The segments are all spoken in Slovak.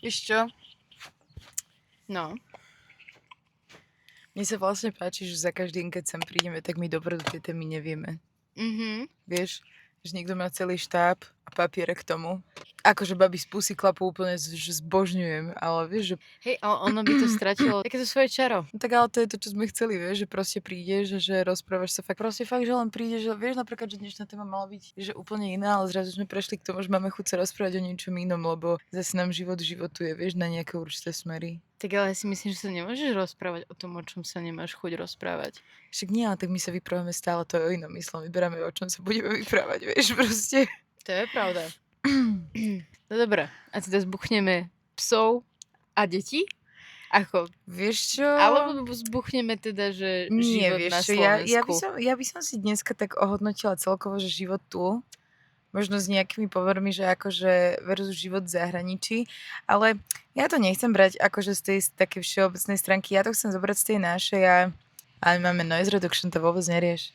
Vieš čo? No. Mne sa vlastne páči, že za každým, keď sem prídeme, tak my dopredu tie témy nevieme. Vieš, že niekto má celý štáb a papiere k tomu. Akože babi z pusy klapu úplne že zbožňujem, ale vieš, že... Hej, ale ono by to stratilo takéto svoje čaro. No tak ale to je to, čo sme chceli, vieš, že proste prídeš, že rozprávaš sa proste fakt, že len prídeš, že vieš napríklad, že dnešná téma mala byť, že úplne iná, ale zrazu sme prešli k tomu, že máme chuť sa rozprávať o niečom inom, lebo zase nám životuje, vieš, na nejaké určité smery. Tak ale ja si myslím, že sa nemôžeš rozprávať o tom, o čom sa nemáš chuť rozprávať. Však nie, ale tak my sa vyprávame stále, to je o inom myslom, vyberáme, o čom sa budeme vyprávať, vieš, proste. To je pravda. No dobré, a teda zbuchneme psov a deti? Ako? Vieš čo? Alebo zbuchneme teda, že Nie, život vieš na čo, Slovensku. ja by som si dneska tak ohodnotila celkovo, že život tu, možno s nejakými povermi, že akože versus život v zahraničí, ale ja to nechcem brať akože z tej také všeobecnej stránky, ja to chcem zobrať z tej našej a máme noise reduction, to vôbec nerieš.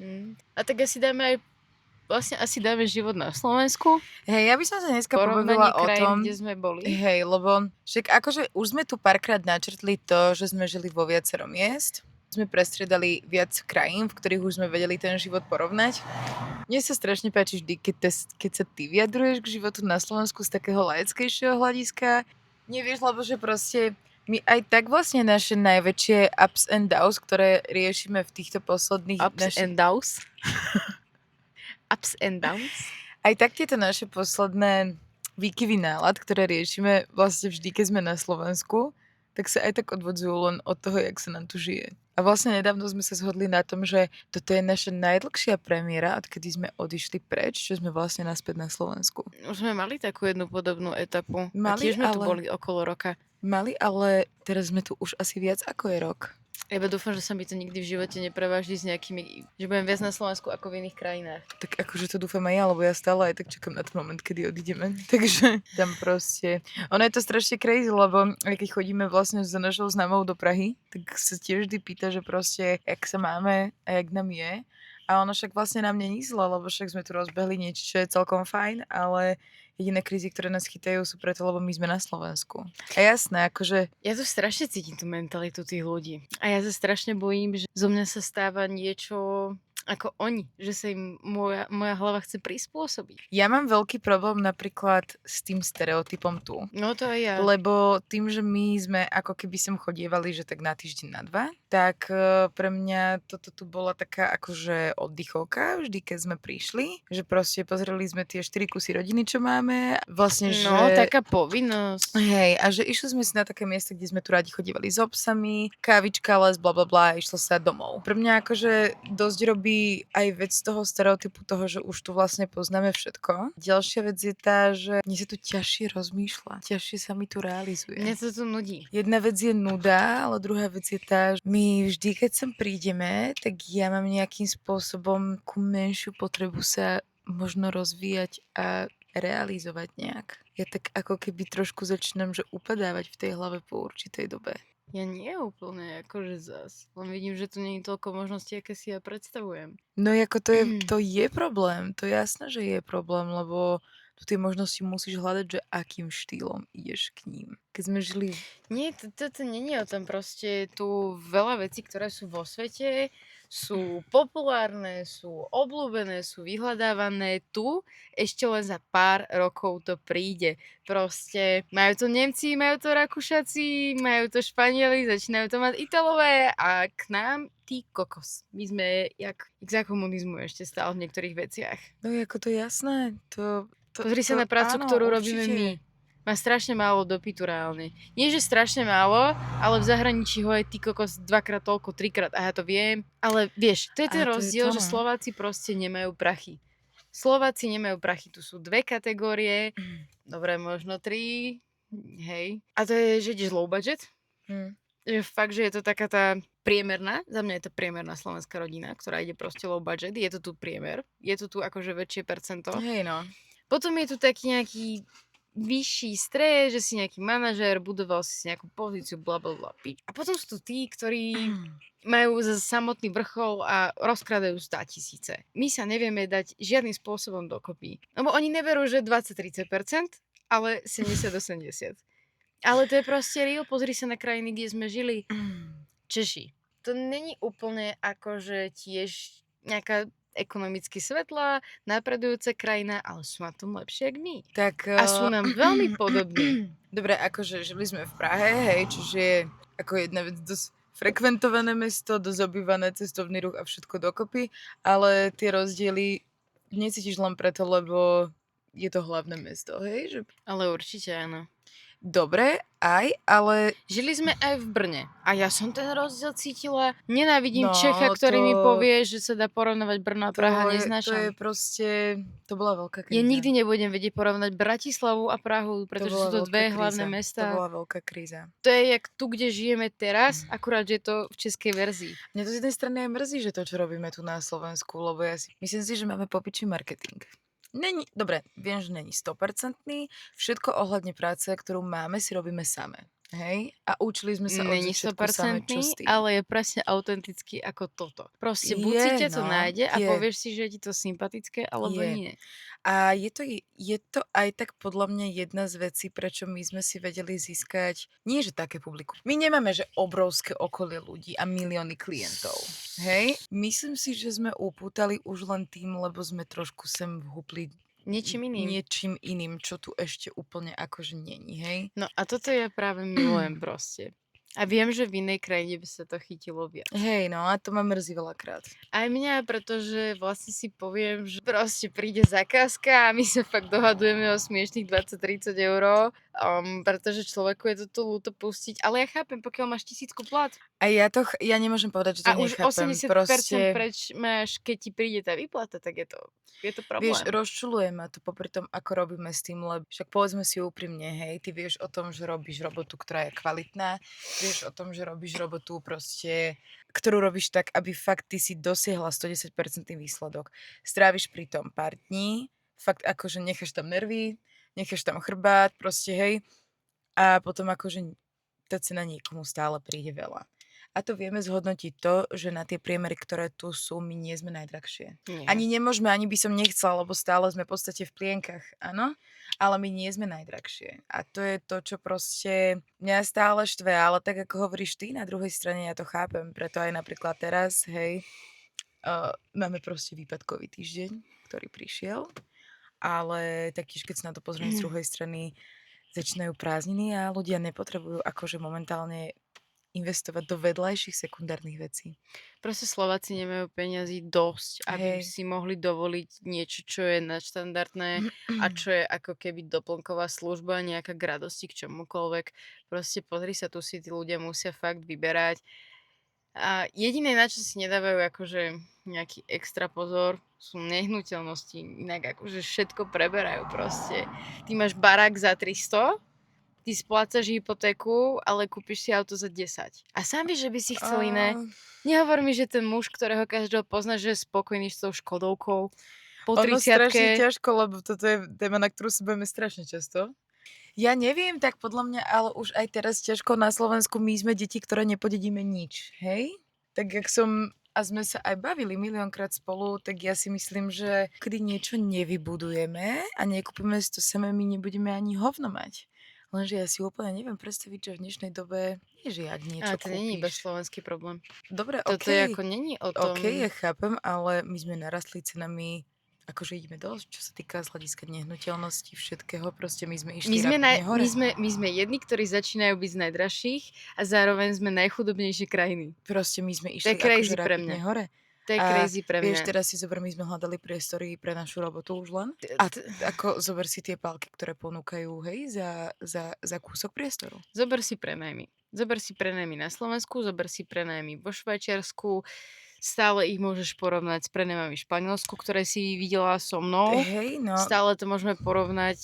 A tak asi dáme život na Slovensku. Hej, ja by som sa dneska Porovnanie pobavila o krajín, tom, kde sme boli. hej, lebo však akože už sme tu párkrát načrtli to, že sme žili vo viacero miest, sme prestriedali viac krajín, v ktorých už sme vedeli ten život porovnať. Mne sa strašne páči vždy, keď sa ty vyjadruješ k životu na Slovensku z takého laickejšieho hľadiska. Nevieš, lebo že proste my aj tak vlastne naše najväčšie ups and downs, ktoré riešime v týchto posledných... Ups and downs. Ups and downs. Aj tak tieto naše posledné výkyvy nálad, ktoré riešime vlastne vždy, keď sme na Slovensku, tak sa aj tak odvodzujú len od toho, jak sa nám tu žije. A vlastne nedávno sme sa zhodli na tom, že toto je naša najdlhšia premiéra, odkedy sme odišli preč, že sme vlastne naspäť na Slovensku. Už sme mali takú jednu podobnú etapu. A Mali, tiež sme tu ale- boli okolo roka. Mali, ale teraz sme tu už asi viac ako je rok. Ja dúfam, že sa mi to nikdy v živote nepreváždi s nejakými, že budem viac na Slovensku ako v iných krajinách. Tak akože to dúfam aj ja, lebo ja stále aj tak čakám na ten moment, kedy odídeme. Takže tam proste... Ono je to strašne crazy, lebo aj keď chodíme vlastne za našou známou do Prahy, tak sa tiež vždy pýta, že proste, jak sa máme a jak nám je. A ono však vlastne nám není zle, lebo však sme tu rozbehli niečo, čo je celkom fajn, ale jediné krízy, ktoré nás chytajú, sú preto, lebo my sme na Slovensku. A jasné, akože... Ja tu strašne cítim tú mentalitu tých ľudí. A ja sa strašne bojím, že zo mňa sa stáva niečo ako oni, že sa im moja hlava chce prispôsobiť. Ja mám veľký problém napríklad s tým stereotypom tu. No to aj ja. Lebo tým, že my sme ako keby sem chodievali, že tak na týždeň, na dva, tak pre mňa toto tu bola taká akože oddychovka, vždy keď sme prišli, že proste pozreli sme tie 4 kusy rodiny, čo máme, vlastne, že... No, taká povinnosť. Hej, a že išli sme si na také miesto, kde sme tu radi chodívali s obsami, kávička, les, blablabla, išlo sa domov. Pre mňa akože dosť robí aj vec toho stereotypu toho, že už tu vlastne poznáme všetko. Ďalšia vec je tá, že mne sa tu ťažšie rozmýšľa, ťažšie sa mi tu realizuje. Mne to tu nudí. Jedna vec je nuda, ale druhá vec je tá, že my vždy, keď sem prídeme, tak ja mám nejakým spôsobom ku menšiu potrebu sa možno rozvíjať a realizovať nejak. Ja tak ako keby trošku začínam, že upadávať v tej hlave po určitej dobe. Ja nie úplne, akože zas. Len vidím, že tu nie je toľko možností, aké si ja predstavujem. No ako to je problém, to je jasné, že je problém, lebo tu tie možnosti musíš hľadať, že akým štýlom ideš k ním. Keď sme žili... Nie, toto nie je o tom, proste tu veľa vecí, ktoré sú vo svete, sú populárne, sú obľúbené, sú vyhľadávané. Tu ešte len za pár rokov to príde. Proste majú to Nemci, majú to Rakúšaci, majú to Španieli, začínajú to mať Italové a k nám ty kokos. My sme jak za komunizmu ešte stále v niektorých veciach. No ako to je jasné, Pozri sa na prácu, áno, ktorú určite. robíme my. Má strašne málo dopytu reálne. Nie, že strašne málo, ale v zahraničí ho je ty kokos dvakrát toľko, trikrát, a ja to viem. Ale vieš, to je ten rozdiel, že Slováci proste nemajú prachy. Slováci nemajú prachy, tu sú dve kategórie, dobre, možno 3, hej. A to je, že ideš low budget, že fakt, že je to taká tá priemerná, za mňa je to priemerná slovenská rodina, ktorá ide proste low budget, je to tu priemer, je to tu akože väčšie percento. Hej no. Potom je tu taký nejaký vyšší stres, že si nejaký manažér, budoval si nejakú pozíciu, blablabla. A potom sú tu tí, ktorí majú za samotný vrchol a rozkradajú 100 000. My sa nevieme dať žiadnym spôsobom dokopy. Lebo oni neberú, že 20-30%, ale 70-80%. Ale to je proste real, pozri sa na krajiny, kde sme žili. Češi. To není úplne akože tiež nejaká ekonomicky svetlá, napredujúca krajina, ale sú na tom lepšie, jak my. Tak, A sú nám veľmi podobní. Dobre, akože žili sme v Prahe, hej, čiže je ako jedna vec dosť frekventované mesto, dosť obývané, cestovný ruch a všetko dokopy, ale tie rozdiely necítiš len preto, lebo je to hlavné mesto, hej? Že... Ale určite áno. Dobre, aj, ale... Žili sme aj v Brne a ja som ten rozdiel cítila. Nenávidím No, Čecha, ktorý mi to- povie, že sa dá porovnávať Brno a Praha, to je neznášam. proste... To bola veľká kríza. Ja nikdy nebudem vedieť porovnať Bratislavu a Prahu, pretože sú to bola dve veľká hlavné kríza. mestá. To bola veľká kríza. To je jak tu, kde žijeme teraz, akurát, že je to v českej verzii. Mňa to z jednej strany aj mrzí, že to, čo robíme tu na Slovensku, lebo myslím si, že máme popičí marketing. Dobre, viem, že není 100%. Všetko ohľadne práce, ktorú máme, si robíme same. Hej? A učili sme sa od Není začiatku same, čo s 100%, tým. ale je presne autentický ako toto. Proste buď si ťa to nájde a povieš si, že je ti to sympatické, alebo Je. nie. A je to aj tak podľa mňa jedna z vecí, prečo my sme si vedeli získať, nie že také publikum. My nemáme, že obrovské okolie ľudí a milióny klientov. Hej? Myslím si, že sme upútali už len tým, lebo sme trošku sem vhupli Niečím iným. niečím iným, čo tu ešte úplne akože není, hej? No a toto ja práve milujem proste. A viem, že v inej krajine by sa to chytilo viac. Hej, no a to ma mrzí veľakrát. Aj mňa, pretože vlastne si poviem, že proste príde zakázka a my sa fakt dohadujeme o smiešných 20-30 eur, pretože človeku je toto ľúto pustiť. Ale ja chápem, pokiaľ máš 1000 plat. A ja nemôžem povedať, že to A už nechápem. 80% Proste, preč máš, keď ti príde tá výplata, tak je to problém. vieš, rozčuluje ma to popri tom, ako robíme s tým, lebo však povedzme si úprimne, hej, ty vieš o tom, že robíš robotu, ktorá je kvalitná, vieš o tom, že robíš robotu proste, ktorú robíš tak, aby fakt ty si dosiahla 110% výsledok. Stráviš pri tom pár dní, fakt akože necháš tam nervy, necháš tam chrbát, proste hej, a potom akože tá cena niekomu stále príde veľa. A to vieme zhodnotiť to, že na tie priemery, ktoré tu sú, my nie sme najdrahšie. Nie. Ani nemôžeme, ani by som nechcela, lebo stále sme v podstate v plienkach, áno? Ale my nie sme najdrahšie. A to je to, čo proste mňa stále štve, ale tak ako hovoríš ty, na druhej strane ja to chápem, preto aj napríklad teraz, hej, máme proste výpadkový týždeň, ktorý prišiel, ale taktiež, keď sa na to pozriem z druhej strany, začínajú prázdniny a ľudia nepotrebujú akože momentálne investovať do vedľajších sekundárnych vecí. Proste Slováci nemajú peniazy dosť, aby Hej. si mohli dovoliť niečo, čo je nadštandardné a čo je ako keby doplnková služba, nejaká k radosti k čomukoľvek. Proste pozri sa, tu si tí ľudia musia fakt vyberať. A jediné, na čo si nedávajú akože nejaký extra pozor, sú nehnuteľnosti. Inak akože všetko preberajú proste. Ty máš barák za 300, ty splácaš hypotéku, ale kúpiš si auto za 10. A sám vieš, že by si chcel iné. Nehovor mi, že ten muž, ktorého každého poznáš, že je spokojný s tou Škodovkou po Ono strašne 30-ke. ťažko, lebo toto je téma, na ktorú sa budeme strašne často. Ja neviem, tak podľa mňa, ale už aj teraz ťažko na Slovensku, my sme deti, ktoré nepodedíme nič, hej? Tak jak a sme sa aj bavili miliónkrát spolu, tak ja si myslím, že kedy niečo nevybudujeme a nekúpime si to same, my nebudeme ani hovno mať. Lenže ja si úplne neviem predstaviť, že v dnešnej dobe nie, že ak niečo Ale to není iba kúpiš. slovenský problém. Dobre, Toto je ako není o tom... OK, ja chápem, ale my sme narastli cenami, akože ideme dosť, čo sa týka z hľadiska nehnuteľnosti, všetkého, proste my sme išli rapidne hore. My sme jedni, ktorí začínajú byť z najdražších a zároveň sme najchudobnejšie krajiny. Proste my sme To je išli crazy akože pre rapidne mňa. hore. To je A crazy pre Vieš, mňa. teraz si zober, my sme hľadali priestory pre našu robotu už len. A ako zober si tie pálky, ktoré ponúkajú, hej, za kúsok priestoru. Zober si prenajmy. Zober si prenajmy na Slovensku, zober si prenajmy vo Švajčiarsku. Stále ich môžeš porovnať s prenajmami v Španielsku, ktoré si videla so mnou. Hej, no. Stále to môžeme porovnať...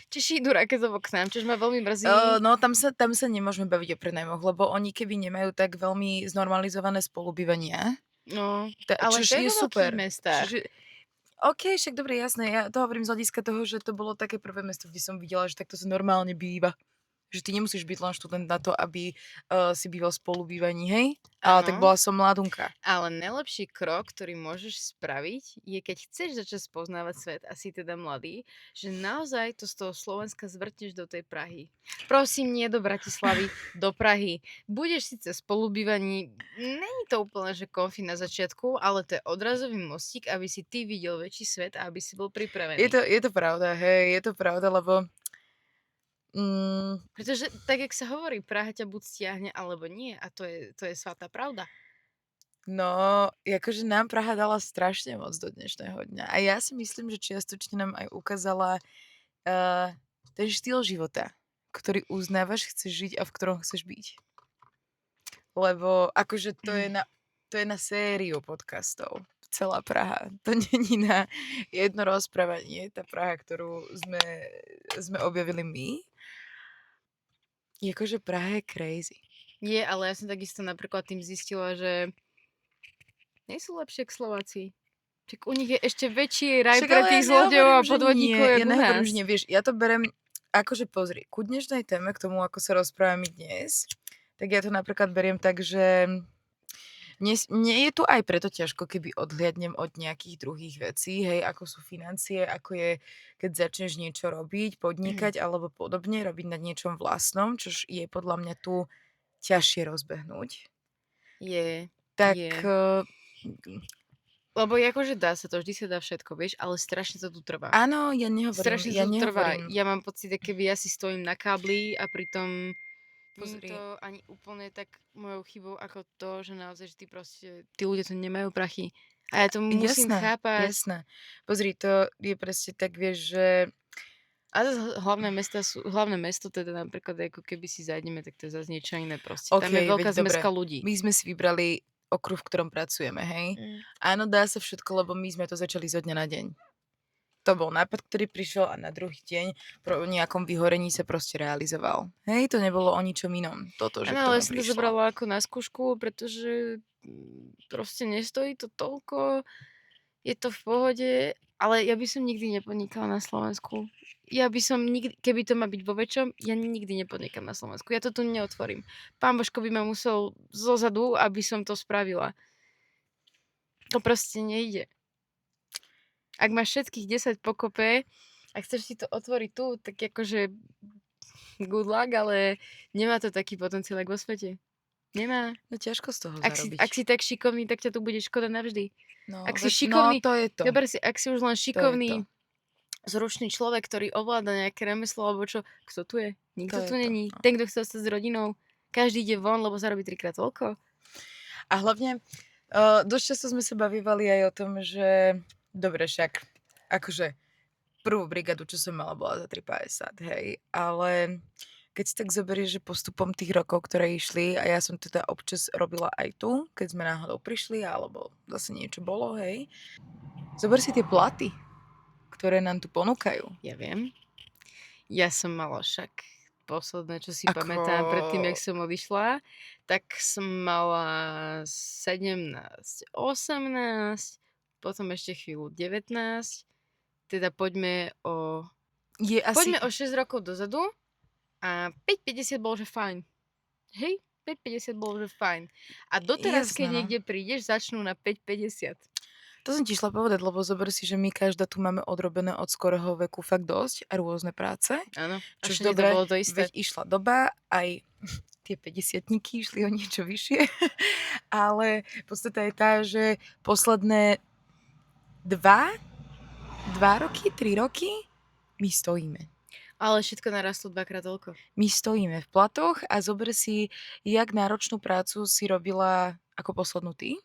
Češi idú raketovo k nám, čož ma veľmi mrzí. No, tam sa nemôžeme baviť o prenajmoch, lebo oni keby nemajú tak veľmi znormalizované spolubývania, No, ale čož to je je vo super. veľkých mestách. OK, však dobre, jasné, ja to hovorím z hľadiska toho, že to bolo také prvé mesto, kde som videla, že takto sa normálne býva. že ty nemusíš byť len študent na to, aby si býval v spolubývaní, hej? Ale tak Áno, bola som mladunka. ale najlepší krok, ktorý môžeš spraviť, je keď chceš začať spoznávať svet a si teda mladý, že naozaj to z toho Slovenska zvrtneš do tej Prahy. Prosím, nie do Bratislavy, do Prahy. Budeš síce v spolubývaní, není to úplne, že konfi na začiatku, ale to je odrazový mostík, aby si ty videl väčší svet a aby si bol pripravený. Je to pravda, hej, je to pravda, lebo Pretože tak, jak sa hovorí, Praha ťa buď stiahne, alebo nie. A to je svatá pravda. no, akože nám Praha dala strašne moc do dnešného dňa. A ja si myslím, že čiastočne nám aj ukázala ten štýl života, ktorý uznávaš, chceš žiť a v ktorom chceš byť. Lebo akože to je na sériu podcastov. Celá Praha. To není na jedno rozprávanie. Tá Praha, ktorú sme objavili my. Akože Praha je crazy. Je, ale ja som takisto napríklad tým zistila, že nie sú lepšie k Slováci. Čiže u nich je ešte väčší raj Však pre ale tých ja zlodejov a nehovorím, že podvodníkov, nie. jak Ja u nehovorím, nás. že nie. Vieš, ja to berem, akože pozri, ku dnešnej téme, k tomu, ako sa rozprávame dnes, tak ja to napríklad beriem tak, že nie je to aj preto ťažko, keby odhliadnem od nejakých druhých vecí, hej, ako sú financie, ako je, keď začneš niečo robiť, podnikať alebo podobne, robiť na niečom vlastnom, čož je podľa mňa tu ťažšie rozbehnúť. Je. Tak Je. Lebo akože dá sa to, vždy sa dá všetko, vieš, ale strašne to tu trvá. áno, ja nehovorím, Strašne ja to tu trvá. nehovorím. Ja mám pocit, že keby ja si stojím na kábli a pritom nie Pozri. je to ani úplne tak mojou chybou ako to, že naozaj, že tí ľudia tu nemajú prachy. A ja to musím chápať. Jasné. Pozri, to je presne tak, vieš, že A zase hlavné mesto teda napríklad, ako keby si zajdeme, tak to je zase niečo iné proste. Tam je okej, veľká veď dobre, zmeska ľudí. my sme si vybrali okruh, v ktorom pracujeme, hej? Áno, dá sa všetko, lebo my sme to začali zo dňa na deň. To bol nápad, ktorý prišiel a na druhý deň po nejakom vyhorení sa proste realizoval. Hej, to nebolo o ničom inom. Toto, že Áno, k ale tomu som to prišlo. zobrala ako na skúšku, pretože proste nestojí to toľko, je to v pohode, ale ja by som nikdy nepodnikala na Slovensku. Ja by som nikdy, keby to má byť vo väčšom, ja nikdy nepodnikam na Slovensku. Ja to tu neotvorím. Pán Božko by ma musel zozadu, aby som to spravila. To proste nejde. Ak máš všetkých 10 pokope a chceš si to otvoriť tu, tak akože good luck, ale nemá to taký potenciál ako vo svete. Nemá. No ťažko z toho Ak zarobiť. si tak šikovný, tak ťa tu bude škoda navždy. No, Ak si veď- šikovný, no, to je to. Dobre si, ak si už len To je šikovný, to. zručný človek, ktorý ovláda nejaké remeslo, alebo čo, kto tu je? Nikto To je tu to, není. no. Ten, kto chce ostať s rodinou, každý ide von, lebo zarobí 3-krát toľko. A hlavne, dosť často sme sa bavívali aj o tom, že dobre, však akože prvú brigádu, čo som mala, bola za 3,50, hej, ale keď si tak zoberieš, že postupom tých rokov, ktoré išli, a ja som teda občas robila aj tu, keď sme náhodou prišli, alebo zase niečo bolo, hej, zober si tie platy, ktoré nám tu ponúkajú. Ja viem. Ja som mala však posledné, čo si Ako- pamätám, predtým, jak som odišla, tak som mala 17, 18, potom ešte chvíľu 19, teda poďme o 6 rokov dozadu a 5,50 bolo, že fajn. Hej, 5,50 bolo, že fajn. A doteraz, Jasné, keď no. niekde prídeš, začnú na 5,50. To som ti šla povedať, lebo zober si, že my každá tu máme odrobené od skorého veku fakt dosť a rôzne práce. Áno, a Čož všade dobre, to bolo to isté. veď išla doba, aj tie 50-tníky išli o niečo vyššie, ale podstata je tá, že posledné 2 roky, 3 roky my stojíme. Ale všetko narastlo 2-krát toľko. My stojíme v platoch a zober si, jak náročnú prácu si robila ako poslednú ty.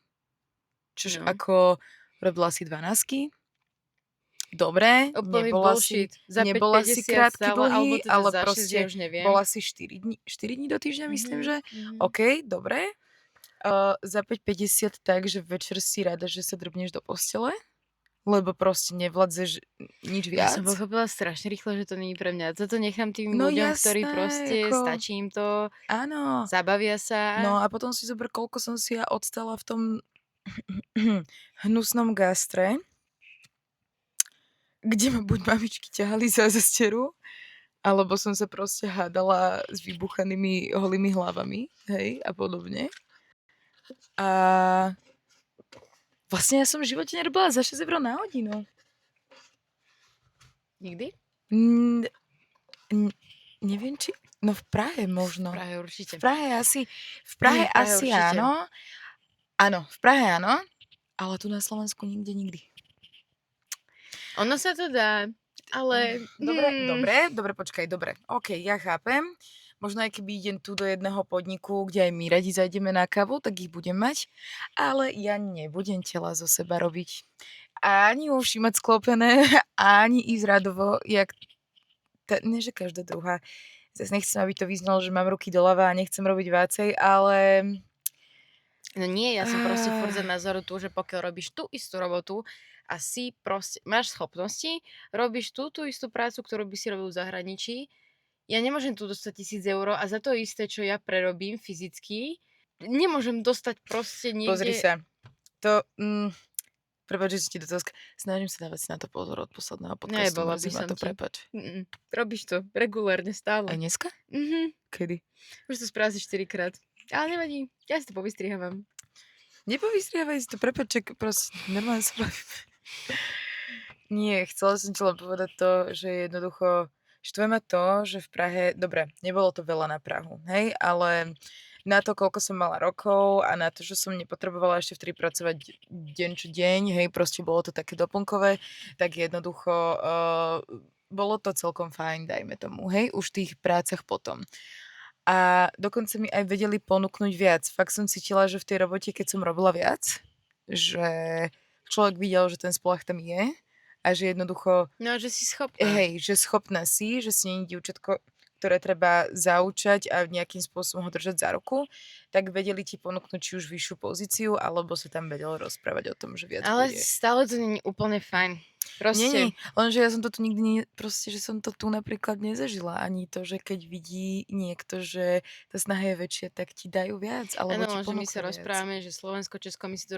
Čož No. ako robila si 12. Dobre, Úplný nebola bullshit. si, Za nebola si 5,50 krátky stále, dlhý, alebo teda ale za 6, proste ja už neviem. bola si 4 dní do týždňa, myslím, že? OK, dobre. Za 5,50 tak, že večer si rada, že sa drbneš do postele, lebo proste nevládzeš nič Ja viac. som pochopila strašne rýchlo, že to nie je pre mňa. Toto nechám tým No ľuďom, ktorí jasné, proste stačí im to, Áno. zabavia sa. No a potom si zober, koľko som si ja odstala v tom hnusnom gastre, kde ma buď mamičky ťahali za zesteru, alebo som sa proste hádala s vybuchanými holými hlavami, hej, a podobne. A vlastne ja som v živote nerobila za 6 € na hodinu. Nikdy? Mm, neviem, či... No v Prahe možno. V Prahe určite. V Prahe asi Prahe určite. áno. Áno, v Prahe áno, ale tu na Slovensku nikdy. Ono sa to dá, ale... Dobre, počkaj, dobre. OK, ja chápem. Možno aj keby idem tu do jedného podniku, kde aj my radi zajdeme na kávu, tak ich budem mať. Ale ja nebudem tela zo seba robiť. Ani uši mať sklopené, ani ísť radovo, jak... Nie, že každá druhá. Zase nechcem, aby to vyznalo, že mám ruky doľava a nechcem robiť vácej, ale... No nie, ja som proste furt za názoru tu, že pokiaľ robíš tú istú robotu a si proste, máš schopnosti, robíš tú istú prácu, ktorú by si robil v zahraničí, ja nemôžem tu dostať 1,000 € a za to isté, čo ja prerobím fyzicky, nemôžem dostať proste niekde... Pozri sa. To... Prepáč, že si ti do toho... Snažím sa dávať si na to pozor od posledného podcastu. Nebola by Mrzí ma som to, ti. prepáč. Robíš to regulárne stále. Aj dneska? Kedy? Už to spravil 4-krát. Ale nevadí, ja si to povystrihávam. Nepovystrihávaj si to, prepáč, čak, proste, normálne sa bavíme. Nie, chcela som ti len povedať to, že jednoducho štve ma to, že v Prahe, dobre, nebolo to veľa na Prahu, hej, ale na to, koľko som mala rokov a na to, že som nepotrebovala ešte vtedy pracovať deň čo deň, hej, proste bolo to také doplnkové, tak jednoducho bolo to celkom fajn, dajme tomu, hej, už v tých prácach potom. A dokonca mi aj vedeli ponúknuť viac. Fakt som cítila, že v tej robote, keď som robila viac, že človek videl, že ten spolah tam je a že jednoducho... No, že si schopná. Hej, že schopná si, že si nie je dievčatko, ktoré treba zaučať a nejakým spôsobom ho držať za ruku, tak vedeli ti ponúknuť či už vyššiu pozíciu, alebo sa tam vedelo rozprávať o tom, že viac Ale bude. stále to nie je úplne fajn. Proste... Nie, lenže ja som to tu nikdy, proste, že som to tu napríklad nezažila. Ani to, že keď vidí niekto, že tá snaha je väčšia, tak ti dajú viac, alebo ti že my ponúknú sa viac. rozprávame, že Slovensko, Česko, my si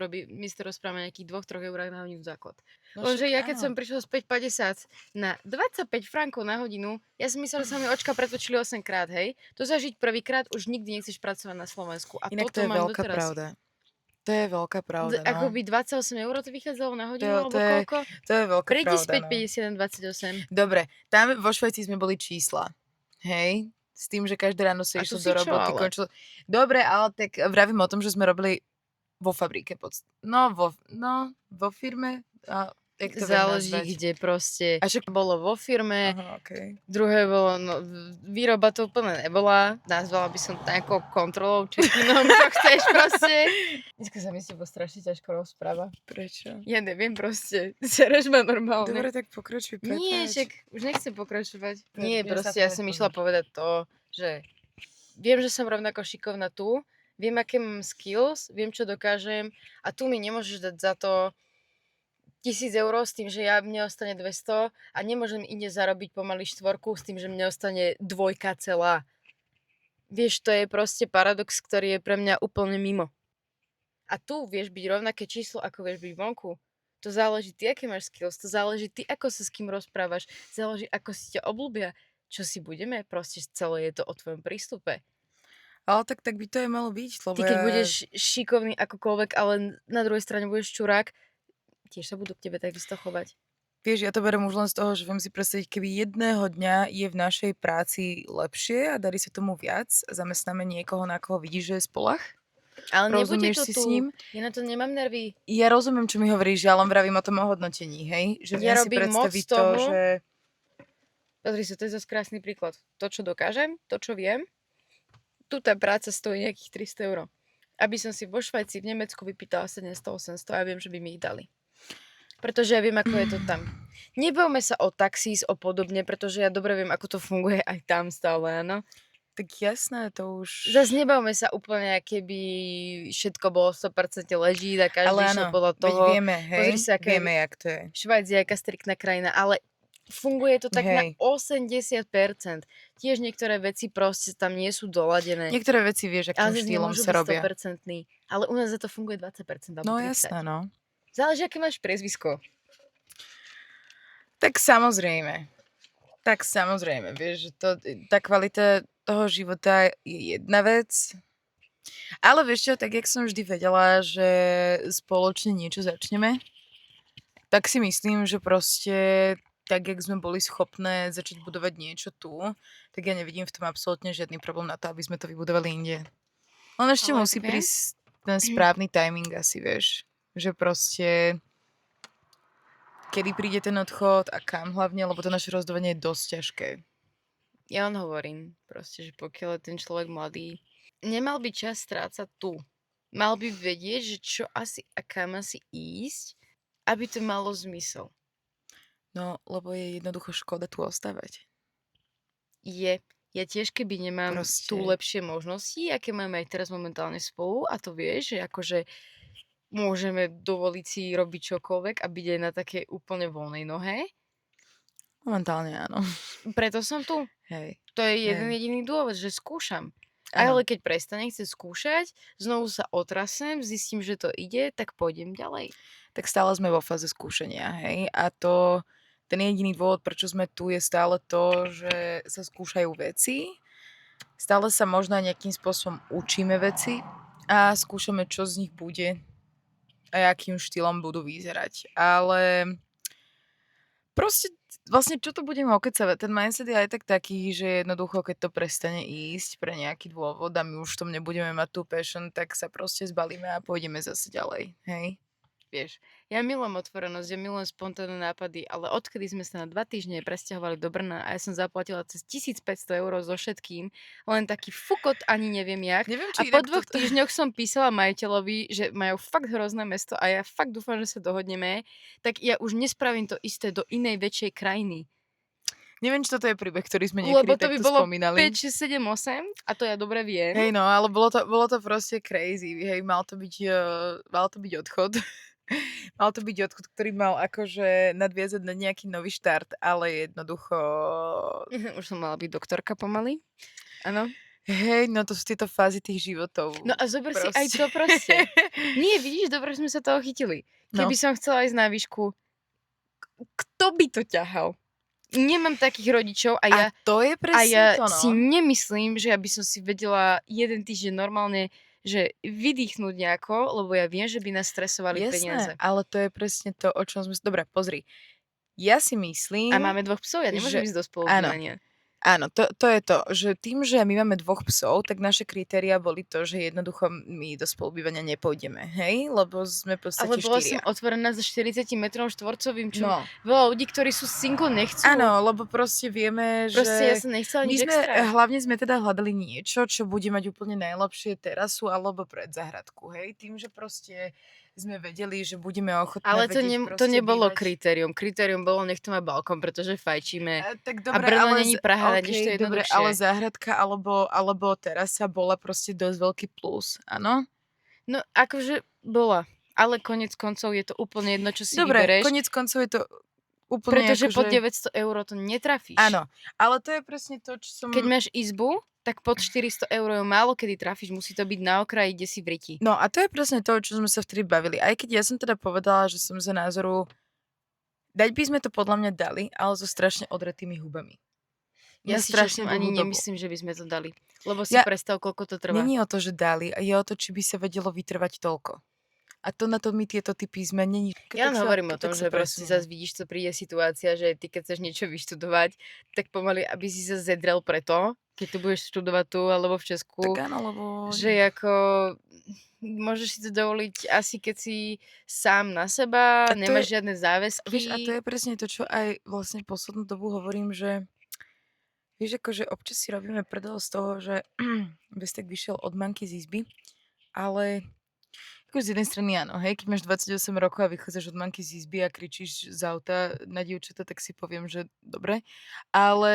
to rozprávame nejakých 2-3 eurách na hodinu základ. No Lenže však ja keď áno. som prišla z 5,50 na 25 frankov na hodinu, ja som myslela, že sa mi očka pretočili 8 krát, hej. To zažiť prvýkrát už nikdy nechceš pracovať na Slovensku. A Inak toto to je mám veľká doteraz. pravda. To je veľká pravda, no. Akoby 28 € to vychádzalo na hodinu, alebo To je- koľko? To je veľká Prejdi pravda, späť no. 51,28. Dobre, tam vo Švajci sme boli čísla. Hej? S tým, že každé ráno sa A tu išlo si do čo, roboty, ale? končilo... Dobre, ale tak vravím o tom, že sme robili vo fabrike. Vo firme. A jak to viem Záleží nazvať? kde proste. A však... Bolo vo firme, Aha, okej. druhé bolo, no, výroba to úplne nebola, nazvala by som to nejakou kontrolou, čekinom, čo chceš proste. Dneska sa mi s tebou strašne ťažko rozpráva. Prečo? Ja neviem proste, sereš ma normálne. Dobre, tak pokračuj, prepáč. Nie, však už nechcem pokračovať. Dobre, Nie, ja proste sa ja som išla povedať to, že viem, že som rovnako šikovná tu, viem, aké mám skills, viem, čo dokážem a tu mi nemôžeš dať za to 1,000 € s tým, že mne ostane 200 a nemôžem inde zarobiť pomaly 4 s tým, že mne ostane 2 celá. Vieš, to je proste paradox, ktorý je pre mňa úplne mimo. A tu vieš byť rovnaké číslo, ako vieš byť vonku. To záleží ty, aké máš skills, to záleží ty, ako sa s kým rozprávaš, záleží, ako si ťa obľúbia. Čo si budeme, proste celé je to o tvojom prístupe. Ale tak by to aj malo byť, lebo Ty keď budeš šikovný akokoľvek, ale na druhej strane budeš čurák, tiež sa budú k tebe takisto chovať. Vieš, ja to berem už len z toho, že viem si predstaviť, keby jedného dňa je v našej práci lepšie a darí sa tomu viac a zamestnáme niekoho, na koho vidíš, že je spolach. Ale nebude Rozumieš to si tu. s ním? Ja na to nemám nervy. Ja rozumiem, čo mi hovoríš, ja len vravím o tom ohodnotení, hej? Že Ja viem si robím moc predstaviť to, toho. že... Pozri sa, to je zase krásny príklad. To, čo dokážem, to, čo viem, tu tá práca stojí nejakých 300 €. Aby som si vo Švajci, v Nemecku vypýtala 700-800 a ja viem, že by mi ich dali. Pretože ja viem, ako je to tam. Nebavme sa o taxís, o podobne, pretože ja dobre viem, ako to funguje aj tam stále, áno. Tak jasné, to už... Zas nebavme sa úplne, keby všetko bolo 100% leží a každý Ale išiel áno, podľa veď toho. vieme, hej? Pozri sa, aké- Vieme, jak to je. Švajc je aká striktná krajina, ale funguje to tak na Hej. 80%. Tiež niektoré veci proste tam nie sú doladené. Niektoré veci vieš, akým Ale zase štýlom nemôžu sa byť robia. 100%. Ale u nás za to funguje 20% alebo No 30%. jasné, no. Záleží, aké máš priezvisko. Tak samozrejme. Tak samozrejme, vieš, že tá kvalita toho života je jedna vec, ale vieš čo, tak jak som vždy vedela, že spoločne niečo začneme, tak si myslím, že proste tak, jak sme boli schopné začať budovať niečo tu, tak ja nevidím v tom absolútne žiadny problém na to, aby sme to vybudovali inde. On ešte Ale musí viem. prísť ten správny timing asi, vieš. Že proste kedy príde ten odchod a kam hlavne, lebo to naše rozhodovanie je dosť ťažké. Ja len hovorím proste, že pokiaľ je ten človek mladý, nemal by čas strácať tu. Mal by vedieť, že čo asi a kam asi ísť, aby to malo zmysel. No, lebo je jednoducho škoda tu ostávať. Ja tiež keby nemám tu Proste. lepšie možnosti, aké máme aj teraz momentálne spolu, a to vieš, že akože môžeme dovoliť si robiť čokoľvek a byť aj na takej úplne voľnej nohe. Momentálne áno. Preto som tu. Hej. To je jeden Hej. jediný dôvod, že skúšam. Áno. Ale keď prestanem chcieť skúšať, znovu sa otrasem, zistím, že to ide, tak pôjdem ďalej. Tak stále sme vo fáze skúšania, hej. A ten jediný dôvod, prečo sme tu, je stále to, že sa skúšajú veci. Stále sa možno aj nejakým spôsobom učíme veci a skúšame, čo z nich bude a akým štýlom budú vyzerať. Ale proste vlastne čo to budeme okecavať? Ten mindset je aj tak taký, že jednoducho, keď to prestane ísť pre nejaký dôvod a my už v tom nebudeme mať tú passion, tak sa proste zbalíme a pôjdeme zase ďalej, hej? Vieš, ja milujem otvorenosť, ja milujem spontánne nápady, ale odkedy sme sa na 2 týždne presťahovali do Brna a ja som zaplatila cez 1500 € so všetkým, len taký fukot ani neviem jak. Neviem, A či po inak 2 týždňoch som písala majiteľovi, že majú fakt hrozné mesto a ja fakt dúfam, že sa dohodneme, tak ja už nespravím to isté do inej väčšej krajiny. Neviem, či toto je príbeh, ktorý sme Lebo niekedy to by takto bolo spomínali. 5, 6, 7, 8 a to ja dobre viem. Hej, no, ale bolo to proste crazy. Hej, mal to byť odchod. Mal to byť odchod, ktorý mal akože nadviazať na nejaký nový štart, ale jednoducho... Už som mala byť doktorka pomaly. Áno. Hej, no to sú tieto fázy tých životov. No a zober si aj proste. to proste. Nie, vidíš, dobre sme sa toho chytili. No. Keby som chcela ísť na výšku, kto by to ťahal? Nemám takých rodičov a ja, to je a presne ja to, no. si nemyslím, že ja by som si vedela jeden týždeň normálne, že vydýchnuť nejako, lebo ja viem, že by nás stresovali peniaze. Jasné, ale to je presne to, o čom sme... Dobre, pozri. Ja si myslím... A máme 2 psov, ja nemôžem ísť do spolubývania. Áno, to je to, že tým, že my máme 2 psov, tak naše kritériá boli to, že jednoducho my do spolubývania nepôjdeme, hej? Lebo sme v podstate Ale bola 4. som otvorená za 40 metrov štvorcovým, čo No. veľa ľudí, ktorí sú single, nechcú. Áno, lebo proste vieme, že... Proste ja som nechcela nič extra. Hlavne sme teda hľadali niečo, čo bude mať úplne najlepšie terasu alebo pred záhradku, hej? Tým, že proste sme vedeli, že budeme ochotné Ale to nebolo bývať. kritérium. Kritérium bolo, nech to má balkón, pretože fajčíme. Tak A dobre, Brno ale není Praha, okej, nájdeš to dobre, jednoduchšie. ale záhradka alebo terasa bola proste dosť veľký plus, áno? No akože bola. Ale konec koncov je to úplne jedno, čo si Dobre, vybereš. konec koncov je to úplne Pretože akože... pod 900 € to netrafíš. Áno, ale to je presne to, čo som... Keď máš izbu, tak pod 400 € ju málo kedy trafíš. Musí to byť na okraji, kde si v riti. No a to je presne to, čo sme sa vtedy bavili. Aj keď ja som teda povedala, že som za názoru... Dať by sme to podľa mňa dali, ale so strašne odretými hubami. Ja si strašne časom ani dlhú dobu. nemyslím, že by sme to dali. Lebo si predstav, koľko to trvá. Není o to, že dali, a je o to, či by sa vedelo vytrvať toľko. A to na to my tieto typy sme není. Ja hovorím o tom, že proste zase vidíš, co príde situácia, že ty keď chceš niečo vyštudovať, tak pomaly, aby si sa zedrel preto, keď tu budeš študovať tu alebo v Česku, Tak áno, lebo... že ako môžeš si to dovoliť asi keď si sám na seba, nemáš žiadne záväzky. Vieš, a to je presne to, čo aj vlastne poslednú dobu hovorím, že vieš, akože občas si robíme prdel z toho, že bez tak vyšiel od manky z izby, ale ako z jednej strany áno, hej, keď máš 28 rokov a vychádzaš od manky z izby a kričíš z auta na dievčatá, tak si poviem, že dobre. Ale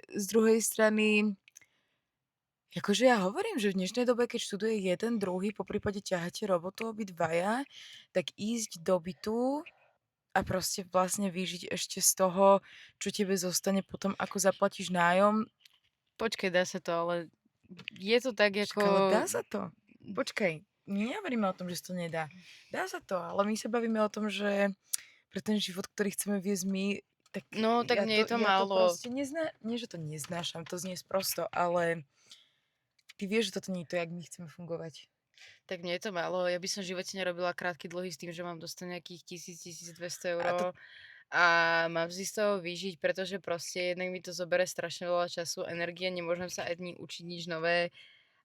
z druhej strany, akože ja hovorím, že v dnešnej dobe, keď študuje jeden, druhý, poprípade ťaháte robotu obidvaja, tak ísť do bytu a proste vlastne vyžiť ešte z toho, čo tebe zostane potom, ako zaplatíš nájom. Počkej, dá sa to, ale je to tak ako... Ale dá sa to. Počkaj. My nehovoríme o tom, že sa to nedá. Dá sa to, ale my sa bavíme o tom, že pre ten život, ktorý chceme viesť my, Tak No, tak nie je to ja to málo. proste nie, že to neznášam, to znie sprosto, ale ty vieš, že toto nie je to, jak my chceme fungovať. Tak nie je to málo. Ja by som v živote nerobila krátky dlhý s tým, že mám dostať nejakých 1000-1200 A to, eur a mám si z toho vyžiť, pretože proste jednak mi to zobere strašne veľa času, energie, nemôžem sa ani učiť nič nové.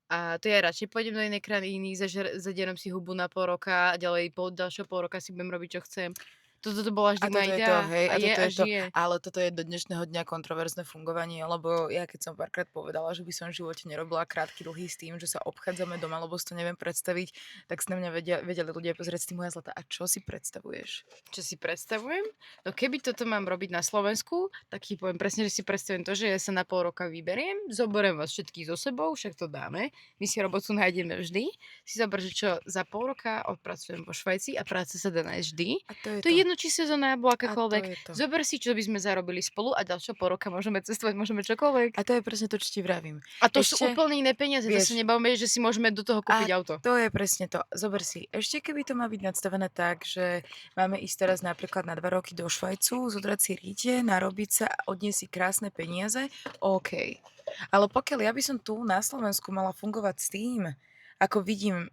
A to ja radšej pôjdem do inej krajiny, zadieram si hubu na pol roka a ďalej ďalšieho pol roka si budem robiť, čo chcem. Toto bola vždy a moja toto je to, idea hej, a je a žije. ale toto je do dnešného dňa kontroverzné fungovanie, lebo ja keď som párkrát povedala, že by som v živote nerobila krátky dlhý s tým, že sa obchádzame doma, lebo si to neviem predstaviť, tak sa na mňa vedeli ľudia pozrieť s tým, moja zlata, a čo si predstavuješ? Čo si predstavujem? No keby toto mám robiť na Slovensku, tak ti poviem presne, že si predstavujem to, že ja sa na pol roka vyberiem, zoberiem vás všetkých so sebou, však to dáme, my si robotu nájdeme vždy, si zober, že čo za pol roka odpracujem vo Švajci a práca sa dá nájsť vždy. A To je jedno, či sezóna alebo A to akákoľvek. je to. Zober si, čo by sme zarobili spolu a ďalšieho pol roka môžeme cestovať, môžeme čokoľvek. A to je presne to, čo ti vravím. A to sú Ešte, úplne iné peniaze, to sa vieš, nebavíme, že si môžeme do toho kúpiť auto. to je presne to. Zober si, ešte keby to má byť nadstavené tak, že máme ísť teraz napríklad na 2 roky do Švajcu, zodrať si ríte, narobiť sa a odniesť si krásne peniaze, OK. Ale pokiaľ ja by som tu na Slovensku mala fungovať s tým, ako vidím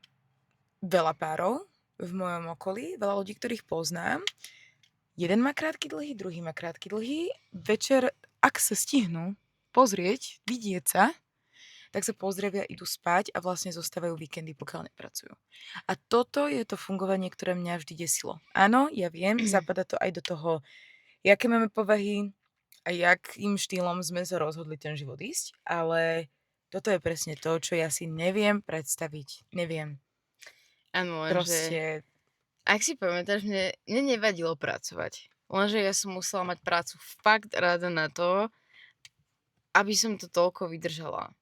veľa párov v mojom okolí, veľa ľudí, ktorých poznám, jeden má krátky dlhý, druhý má krátky dlhý, večer, ak sa stihnú pozrieť, vidieť sa, tak sa pozdravia, idú spať a vlastne zostávajú víkendy, pokiaľ nepracujú. A toto je to fungovanie, ktoré mňa vždy desilo. Áno, ja viem, zapadá to aj do toho, jaké máme povahy a jakým štýlom sme sa rozhodli ten život ísť, ale toto je presne to, čo ja si neviem predstaviť. Neviem. Áno, lenže Proste, ak si pamätáš, mne nevadilo pracovať. Lenže ja som musela mať prácu fakt rada na to, aby som to toľko vydržala.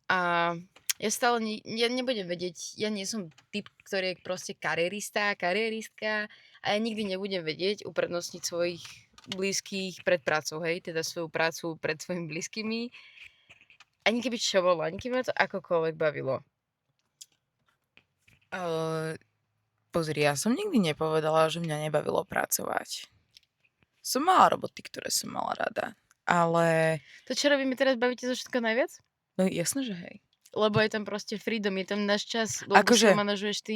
A ja stále ja nebudem vedieť, ja nie som typ, ktorý je proste kariéristka a ja nikdy nebudem vedieť uprednostniť svojich blízkych pred prácou, hej, teda svoju prácu pred svojimi blízkymi. Ani keby čo bolo, ani keby ma to akokoľvek bavilo. pozri, ja som nikdy nepovedala, že mňa nebavilo pracovať. Som mala roboty, ktoré som mala rada, ale To, čo robíme teraz, bavíte zo všetko najviac? no jasné, že hej. Lebo je tam proste freedom, je tam náš čas, lebo si Akože- ho manažuješ ty.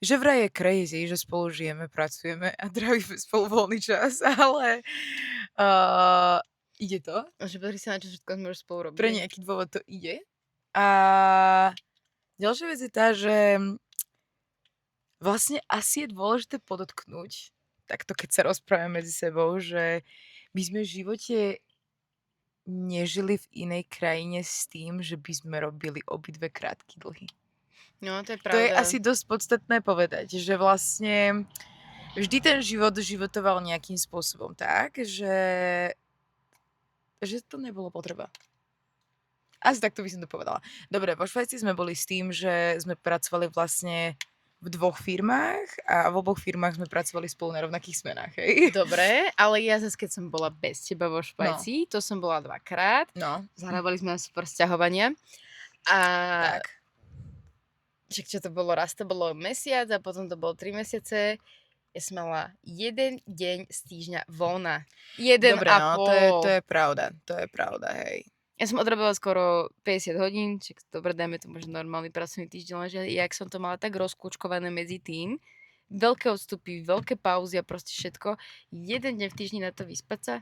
Že vraj je crazy, že spolu žijeme, pracujeme a trávime spolu voľný čas, ale ide to. Že pozri sa na čo všetko môžeš spolu robiť. Pre nejaký dôvod to ide. A ďalšia vec je tá, že vlastne asi je dôležité podotknúť, takto keď sa rozprávame medzi sebou, že my sme v živote nežili v inej krajine s tým, že by sme robili obidve krátky dlhy. No, to je To je pravda. asi dosť podstatné povedať, že vlastne vždy ten život životoval nejakým spôsobom tak, že to nebolo potreba. Asi takto by som to povedala. Dobre, vo Švajci sme boli s tým, že sme pracovali vlastne v 2 firmách a v oboch firmách sme pracovali spolu na rovnakých smenách, hej? Dobre, ale ja zase, keď som bola bez teba vo Švajci, to som bola 2-krát. No, Zahrávali sme na super sťahovania. A tak. však čo to bolo raz, to bolo mesiac a potom to bolo 3 mesiace. Ja som mala 1 deň z týždňa voľna. 1,5. Dobre, no, to je pravda, hej. Ja som odrobila skoro 50 hodín, čiže dobre, dajme to možno normálny pracovný týždeň, lenže jak som to mala tak rozkúčkované medzi tým, veľké odstupy, veľké pauzy a proste všetko, 1 deň v týždni na to vyspať sa.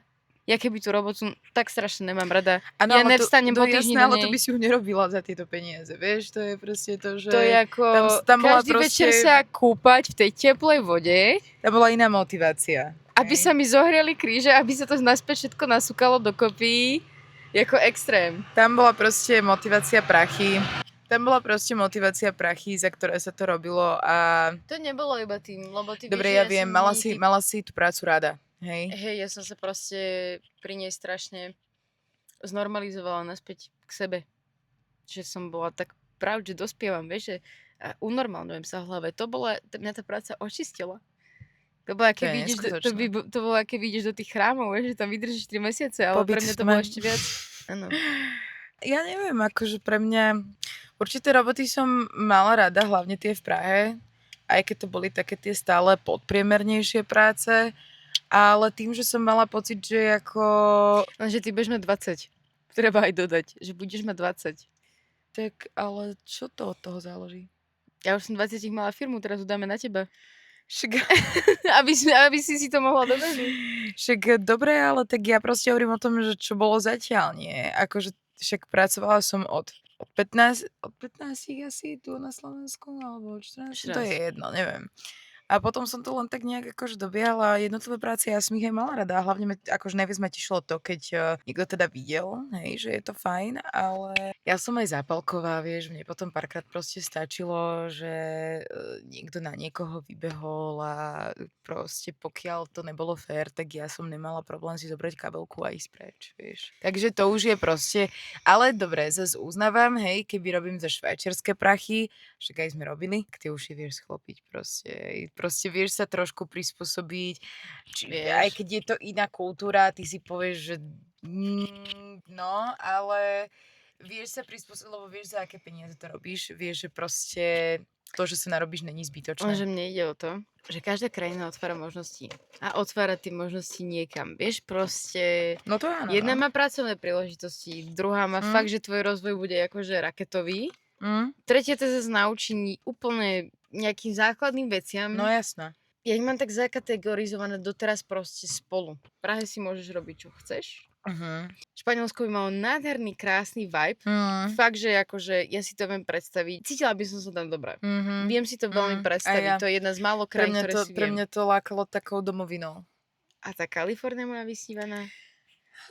Ja keby tú robotu tak strašne nemám rada. Ano, Ja nevstanem po týždni jasné, do ale to nej. by si ju nerobila za tieto peniaze, vieš? To je proste to, že To je ako tam bola každý večer proste- sa kúpať v tej teplej vode, tam bola iná motivácia. aby hej. sa mi zohriali kríže, aby sa to naspäť všetko nasúkalo dokopy. Jako extrém. Tam bola proste motivácia prachy. Za ktoré sa to robilo a To nebolo iba tým, lebo ty dobre, vieš, ja viem, som mala není si tú prácu rada, hej? Hej, ja som sa proste pri nej strašne znormalizovala naspäť k sebe. Že som bola tak proud, že dospievam, vieš, že a unormálňujem sa v hlave. Mňa tá práca očistila. To bolo, To je keď vidíš, neskutočné. to bolo, keď vidíš do tých chrámov, vieš, že tam vydržíš 3 mesiace, ale Pobyt pre mňa v to bolo tme. ešte viac. Áno. Ja neviem, akože pre mňa určité roboty som mala rada, hlavne tie v Prahe, aj keď to boli také tie stále podpriemernejšie práce, Ale tým, že som mala pocit, že ako... Lenže ty budeš mať 20. Treba aj dodať, že budeš mať 20. Tak, ale čo to od toho záleží? Ja už som 20 mala firmu, teraz ju dáme na teba. Však, aby si to mohla dobehnúť. však dobre, ale tak ja proste hovorím o tom, že čo bolo zatiaľ, nie? Akože však pracovala som od 15 asi tu na Slovensku, alebo 14, to je jedno, neviem. A potom som to len tak nejak akože dobiehala jednotlivé práce, ja som ich aj mala rada. Hlavne akože najviac ma tešilo to, keď niekto teda videl, hej, že je to fajn, ale ja som aj zápalková, vieš, mne potom párkrát proste stačilo, že niekto na niekoho vybehol a proste pokiaľ to nebolo fér, tak ja som nemala problém si zobrať kabelku a ísť preč, vieš. Takže to už je proste, ale dobre, zase uznávam, hej, keby robím za švajčiarske prachy, však aj sme robili, ty už si vieš schlopiť proste vieš sa trošku prispôsobiť, aj keď je to iná kultúra, ty si povieš, že no, ale vieš sa prispôsobiť, lebo vieš, za aké peniaze to robíš, vieš, že proste to, že sa narobíš, není zbytočné. Lenže mne ide o to, že každá krajina otvára možnosti a otvára tie možnosti niekam. Vieš, proste No to áno. jedna má pracovné príležitosti, druhá má fakt, že tvoj rozvoj bude akože raketový. Tretia to zase naučí úplne nejakým základným veciam. No jasné. Ja ich mám tak zakategorizované doteraz proste spolu. V Prahe si môžeš robiť, čo chceš. Španielsko by malo nádherný, krásny vibe. Fakt, že akože ja si to viem predstaviť. Cítila by som sa tam dobre. Viem si to veľmi predstaviť. Ja. To je jedna z málo krajín, ktoré si viem. Pre mňa to lákalo takou domovinou. A tá Kalifornia moja vysnívaná?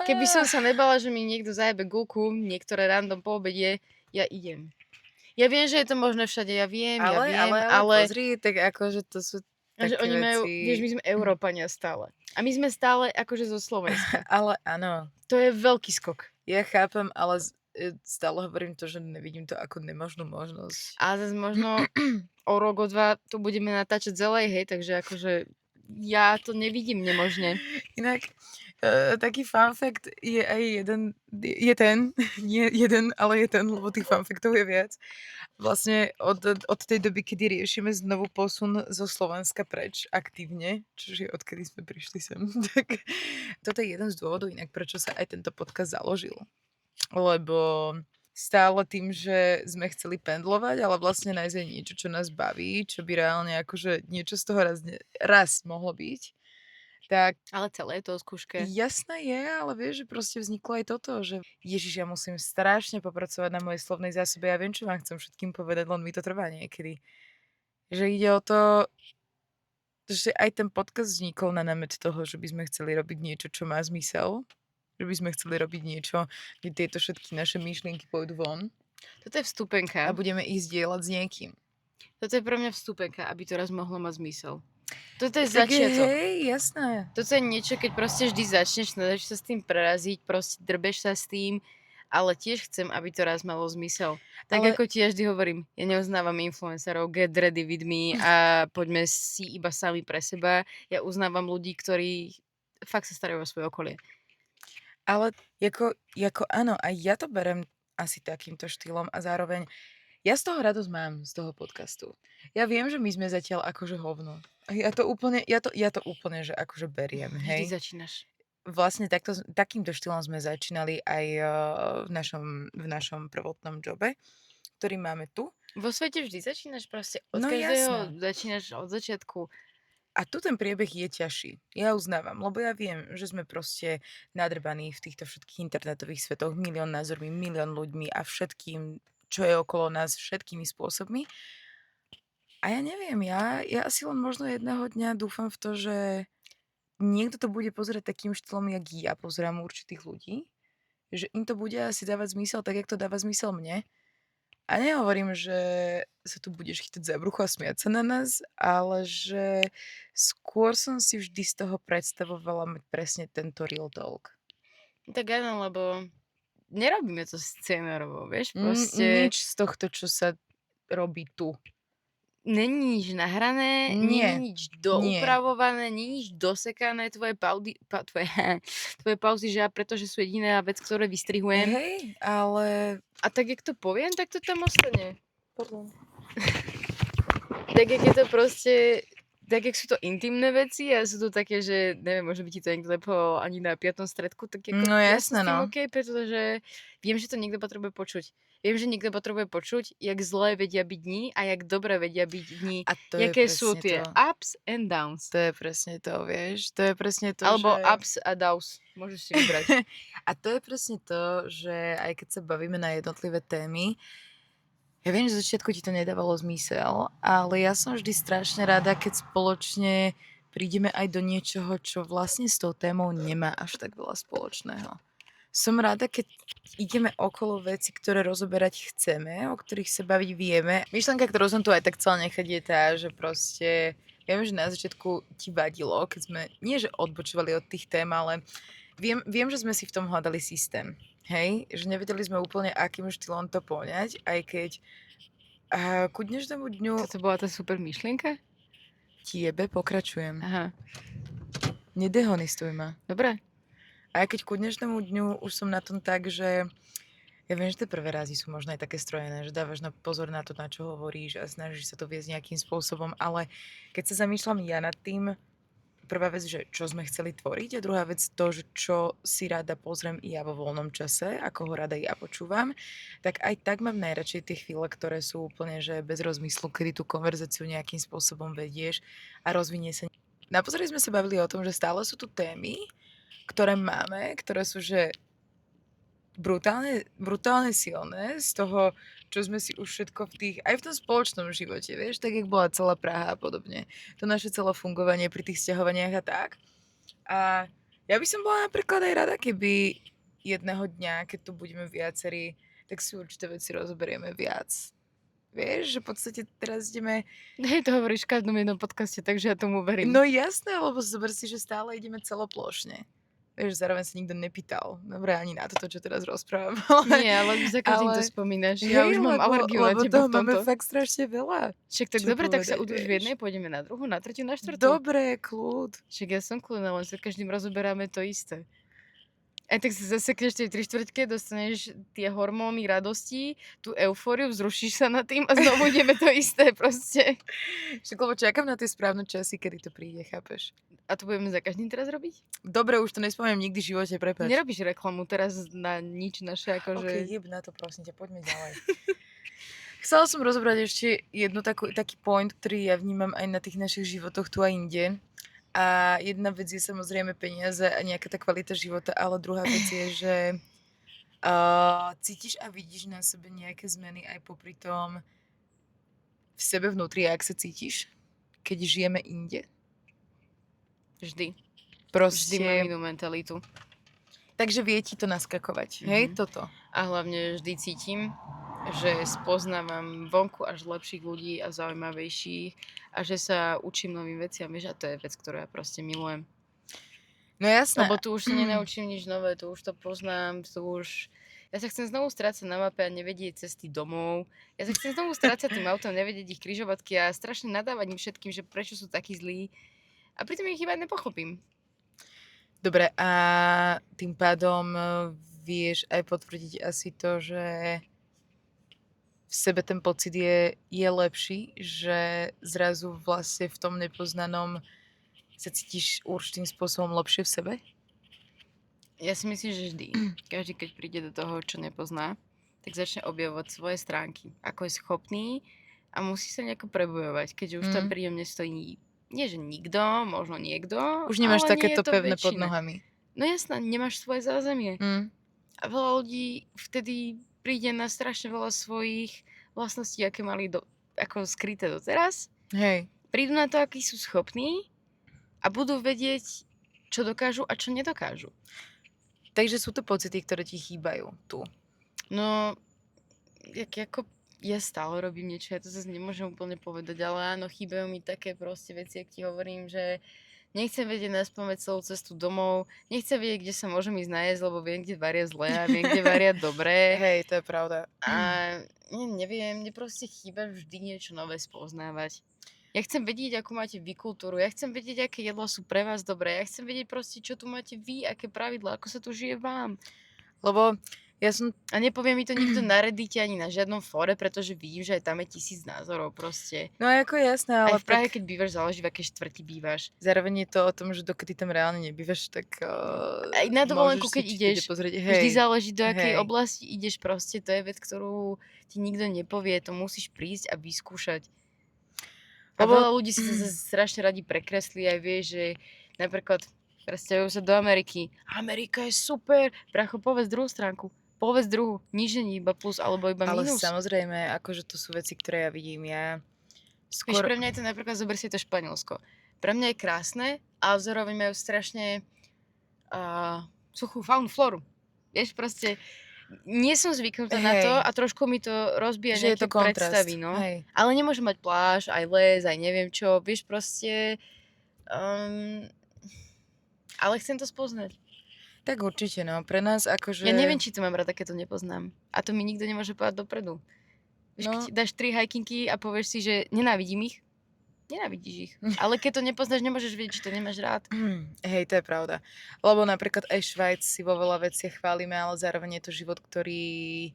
Keby som sa nebala, že mi niekto zajebe gulku, niektoré random po obede, ja idem. Ja viem, že je to možné všade, ja viem, ale pozri, tak akože to sú také že oni majú, veci. vieš, my sme Európania stále. A my sme stále akože zo Slovenska. Ale áno. To je veľký skok. Ja chápem, ale stále hovorím to, že nevidím to ako nemožnú možnosť. A zase možno o rok, o dva to budeme natáčať zelej, hej, takže akože ja to nevidím nemožne. Inak taký fun fact je aj nie jeden, ale je ten, lebo tých fun factov je viac. Vlastne od tej doby, kedy riešime znovu posun zo Slovenska preč aktívne, čiže odkedy sme prišli sem, tak toto je jeden z dôvodov inak, prečo sa aj tento podcast založil. Lebo stále tým, že sme chceli pendlovať, ale vlastne nájsť aj niečo, čo nás baví, čo by reálne akože niečo z toho raz mohlo byť. Tak, ale celé je to o skúške. Jasné je, ale vieš, že proste vzniklo aj toto, že Ježiš, ja musím strašne popracovať na mojej slovnej zásobe. Ja viem, čo vám chcem všetkým povedať, len mi to trvá niekedy. Že ide o to, že aj ten podcast vznikol na námet toho, že by sme chceli robiť niečo, čo má zmysel. Že by sme chceli robiť niečo, kde tieto všetky naše myšlienky pôjdu von. Toto je vstupenka. A budeme ich zdieľať s niekým. Toto je pre mňa vstupenka, aby to raz mohlo mať zmysel. Toto je začiatok. Hej, jasné. Toto je niečo, keď proste vždy začneš, nedáš sa s tým preraziť, proste drbeš sa s tým, ale tiež chcem, aby to raz malo zmysel. Tak ako ti ja vždy hovorím, ja neuznávam influencerov, get ready with me a poďme si iba sami pre seba. Ja uznávam ľudí, ktorí fakt sa starajú o svoje okolie. Ale ako áno, aj ja to berem asi takýmto štýlom a zároveň ja z toho radosť mám, z toho podcastu. Ja viem, že my sme zatiaľ akože hovno. Ja to úplne, že akože beriem, hej. Vždy začínaš. Vlastne takýmto štýlom sme začínali aj v našom prvotnom jobe, ktorý máme tu. Vo svete vždy začínaš proste od každého, začínaš od začiatku. A tu ten priebeh je ťažší. Ja uznávam, lebo ja viem, že sme proste nadrbaní v týchto všetkých internetových svetoch, milión názormi, milión ľuďmi a všetkým, čo je okolo nás, všetkými spôsobmi. A ja neviem, ja asi len možno jedného dňa dúfam v to, že niekto to bude pozerať takým štýlom, jak ja pozerám určitých ľudí, že im to bude asi dávať zmysel, tak jak to dáva zmysel mne. A nehovorím, že sa tu budeš chytať za brucho a smiať sa na nás, ale že skôr som si vždy z toho predstavovala mať presne tento real talk. Tak áno, lebo nerobíme to scénárovo, vieš? Proste Nič z tohto, čo sa robí tu. Není nič nahrané, není nič doupravované, není nič dosekané, tvoje pauzy, že pretože sú jediná vec, ktoré vystrihujem. Hej, ale... A tak, jak to poviem, tak to tam ostane. Pardon. Tak, jak je to proste... Tak, jak sú to intimné veci a sú to také, že neviem, možno by ti to niekto nepovedal ani na 5. stredku, tak ako No ja som jasné, s tým no. OK, pretože viem, že to niekto potrebuje počuť. Viem, že niekto potrebuje počuť, jak zlé vedia byť dni a jak dobré vedia byť dni. A to je Jaké sú presne tie to. ups and downs. To je presne to, vieš. To je presne to, Alebo že... ups a downs. Môžeš si vybrať. A to je presne to, že aj keď sa bavíme na jednotlivé témy, ja viem, že z začiatku ti to nedávalo zmysel, ale ja som vždy strašne rada, keď spoločne prídeme aj do niečoho, čo vlastne s tou témou nemá až tak veľa spoločného. Som rada, keď ideme okolo veci, ktoré rozoberať chceme, o ktorých sa baviť vieme. Myšlenka, ktorú som tu aj tak chcela nechať, je tá, že proste... Ja viem, že na začiatku ti vadilo, keď sme nie že odbočovali od tých tém, ale viem, že sme si v tom hľadali systém. Hej? Že nevedeli sme úplne, akým štýlom to poňať, aj keď ku dnešnému dňu Toto bola tá super myšlienka? tiebe pokračujem. Aha, Nedehonistuj ma. dobre. A keď ku dnešnému dňu už som na tom tak, že ja viem, že tie prvé razy sú možno aj také strojené, že dávaš pozor na to, na čo hovoríš a snažíš sa to viesť nejakým spôsobom, ale keď sa zamýšľam ja nad tým, prvá vec, že čo sme chceli tvoriť a druhá vec to, že čo si rada pozriem i ja vo voľnom čase, ako ho rada ja počúvam, tak aj tak mám najradšej tie chvíle, ktoré sú úplne že bez rozmyslu, kedy tú konverzáciu nejakým spôsobom vedieš a rozvinie sa. Naposledy sme sa bavili o tom, že stále sú tu témy, ktoré máme, ktoré sú že brutálne silné z toho, čo sme si už všetko v tých, aj v tom spoločnom živote, vieš, tak jak bola celá Praha a podobne. To naše celé fungovanie pri tých sťahovaniach a tak. A ja by som bola napríklad aj rada, keby jedného dňa, keď tu budeme viacerí, tak si určité veci rozoberieme viac. Vieš, že v podstate teraz ideme... Hej, to hovoríš v každom jednom podcaste, takže ja tomu verím. No jasné, lebo zober si, že stále ideme celoplošne. Vieš, zároveň sa nikto nepýtal. Dobre, ani na toto, čo teraz rozprávam. Nie, ale za každým to spomínaš. Ja už mám alergiu na lebo teba toho v tomto. máme fakt strašne veľa. Však tak čo dobre, tak sa povedať, udrž v vieš. jednej, pôjdeme na druhú, na tretiu, na štvrtú. Dobre, kľud. Však ja som kľudná, len sa každým rozoberáme to isté. Aj tak sa zasekneš tej 3/4, dostaneš tie hormóny radosti, tú eufóriu, vzrušíš sa nad tým a znovu ideme to isté proste. Však lebo čakám na tie správne časy, kedy to príde, chápeš? A to budeme za každým teraz robiť? Dobre, už to nespomínam nikdy v živote, prepáč. Nerobíš reklamu teraz na nič naše, akože... Ok, jeb na to, prosím ťa, poďme ďalej. Chcela som rozobrať ešte jednu taký point, ktorý ja vnímam aj na tých našich životoch tu a inde. A jedna vec je samozrejme peniaze a nejaká tá kvalita života, ale druhá vec je, že cítiš a vidíš na sebe nejaké zmeny aj popri tom v sebe vnútri, jak sa cítiš, keď žijeme inde. Vždy. Proste... Vždy mám inú mentalitu. Takže vie ti to naskakovať, hej, toto. A hlavne vždy cítim, že spoznávam vonku až lepších ľudí a zaujímavejších a že sa učím novým veciam, vieš, a to je vec, ktorú ja proste milujem. No jasné. Lebo tu už sa nenaučím nič nové, tu už to poznám, tu už... Ja sa chcem znovu strácať na mape a nevedieť cesty domov. Ja sa chcem znovu strácať tým autom, nevedieť ich križovatky a strašne nadávať im všetkým, že prečo sú takí zlí. A pritom ich iba nepochopím. Dobre, a tým pádom vieš aj potvrdiť asi to, že v sebe ten pocit je lepší, že zrazu vlastne v tom nepoznanom sa cítiš určitým spôsobom lepšie v sebe? Ja si myslím, že vždy. Každý, keď príde do toho, čo nepozná, tak začne objavovať svoje stránky. Ako je schopný a musí sa nejako prebojovať, keďže už tam pri ňom nestojí nie, že nikto, možno niekto. Už nemáš ale takéto nie je to pevné pod väčšina. nohami. No jasné, nemáš svoje zázemie. A veľa ľudí vtedy príde na strašne veľa svojich vlastností, aké mali ako skryté doteraz. Hej. Prídu na to, akí sú schopní a budú vedieť, čo dokážu a čo nedokážu. Takže sú to pocity, ktoré ti chýbajú tu. No, ako ja stále robím niečo, ja to zase nemôžem úplne povedať, ale áno, chýbajú mi také proste veci, ak ti hovorím, že nechcem vedieť naspamäť celú cestu domov, nechcem vedieť, kde sa môžem ísť najesť, lebo viem, kde varia zle a viem, kde varia dobré. Hej, to je pravda. A neviem, mne proste chýba vždy niečo nové spoznávať. Ja chcem vedieť, akú máte vy kultúru, ja chcem vedieť, aké jedlá sú pre vás dobré, ja chcem vedieť proste, čo tu máte vy, aké pravidlá, ako sa tu žije vám. Lebo Ja som... A nepovie mi to nikto na Reddite ani na žiadnom fóre, pretože vidím, že aj tam je 1000 názorov proste. No ako jasné, Aj ale v Prahe, tak keď bývaš, záleží v akej štvrti bývaš. zároveň je to o tom, že dokedy tam reálne nebývaš, tak Aj na dovolenku, môžeš si keď ideš, pozrieť. vždy Hej, záleží, do akej hej. oblasti ideš proste. To je vec, ktorú ti nikto nepovie. To musíš prísť a vyskúšať. A Lebo- veľa ľudí si zase strašne radi prekreslí aj vie, že napríklad predstavujú sa do Ameriky. Amerika je super. Bracho, povedz druhú stránku. Povedz druhú. Nič nie, iba plus alebo iba Ale minus. samozrejme, akože to sú veci, ktoré ja vidím. Ja Vieš, pre mňa je to napríklad, zober si to Španielsko. Pre mňa je krásne, ale zároveň majú strašne suchú faunu, flóru. Vieš, proste nie som zvyknutá na to a trošku mi to rozbíja že je nejaké to kontrast. predstavy, no. Hej. Ale nemôžem mať pláž, aj les, aj neviem čo, vieš, proste... ale chcem to spoznať. Tak určite, no. Pre nás akože... Ja neviem, či to mám rada, keď to nepoznám. A to mi nikto nemôže povedať dopredu. Vieš, No. keď dáš 3 hikingy a povieš si, že nenávidím ich, nenávidíš ich. Ale keď to nepoznáš, nemôžeš vedieť, či to nemáš rád. Hej, to je pravda. Lebo napríklad aj Švajc si vo veľa veciach chválime, ale zároveň je to život, ktorý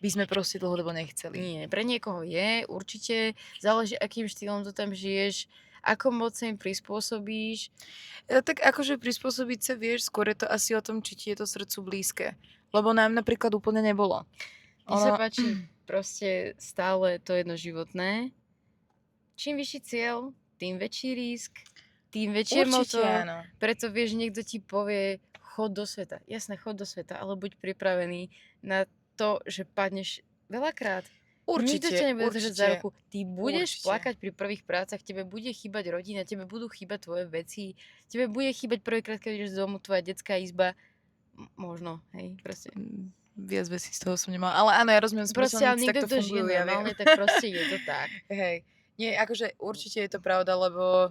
by sme proste dlhodobo nechceli. Nie, pre niekoho je, určite. Záleží, akým štýlom to tam žiješ, ako moc sa im prispôsobíš. Tak akože prispôsobiť sa vieš, skôr je to asi o tom, či ti je to srdcu blízke. Lebo nám napríklad úplne nebolo. Mne sa páči proste stále to jedno životné. Čím vyšší cieľ, tým väčší risk, tým väčšie Určite moto. áno. Preto vieš, niekto ti povie, chod do sveta. Jasné, chod do sveta, ale buď pripravený na to, že padneš veľakrát. Nikto Určite, ťa nebude držať za ruku. Ty budeš určite. plakať pri prvých prácach, tebe bude chýbať rodina, tebe budú chýbať tvoje veci, tebe bude chýbať prvýkrát, keď ideš z domu, tvoja detská izba. Možno, hej, proste. Viac vecí z toho som nemala. Ale áno, ja rozumiem, Proste, ale sprostredníci nikto takto to žije fungujú, ja viem. normálne, tak proste je to tak. Hej. Nie, akože určite je to pravda, lebo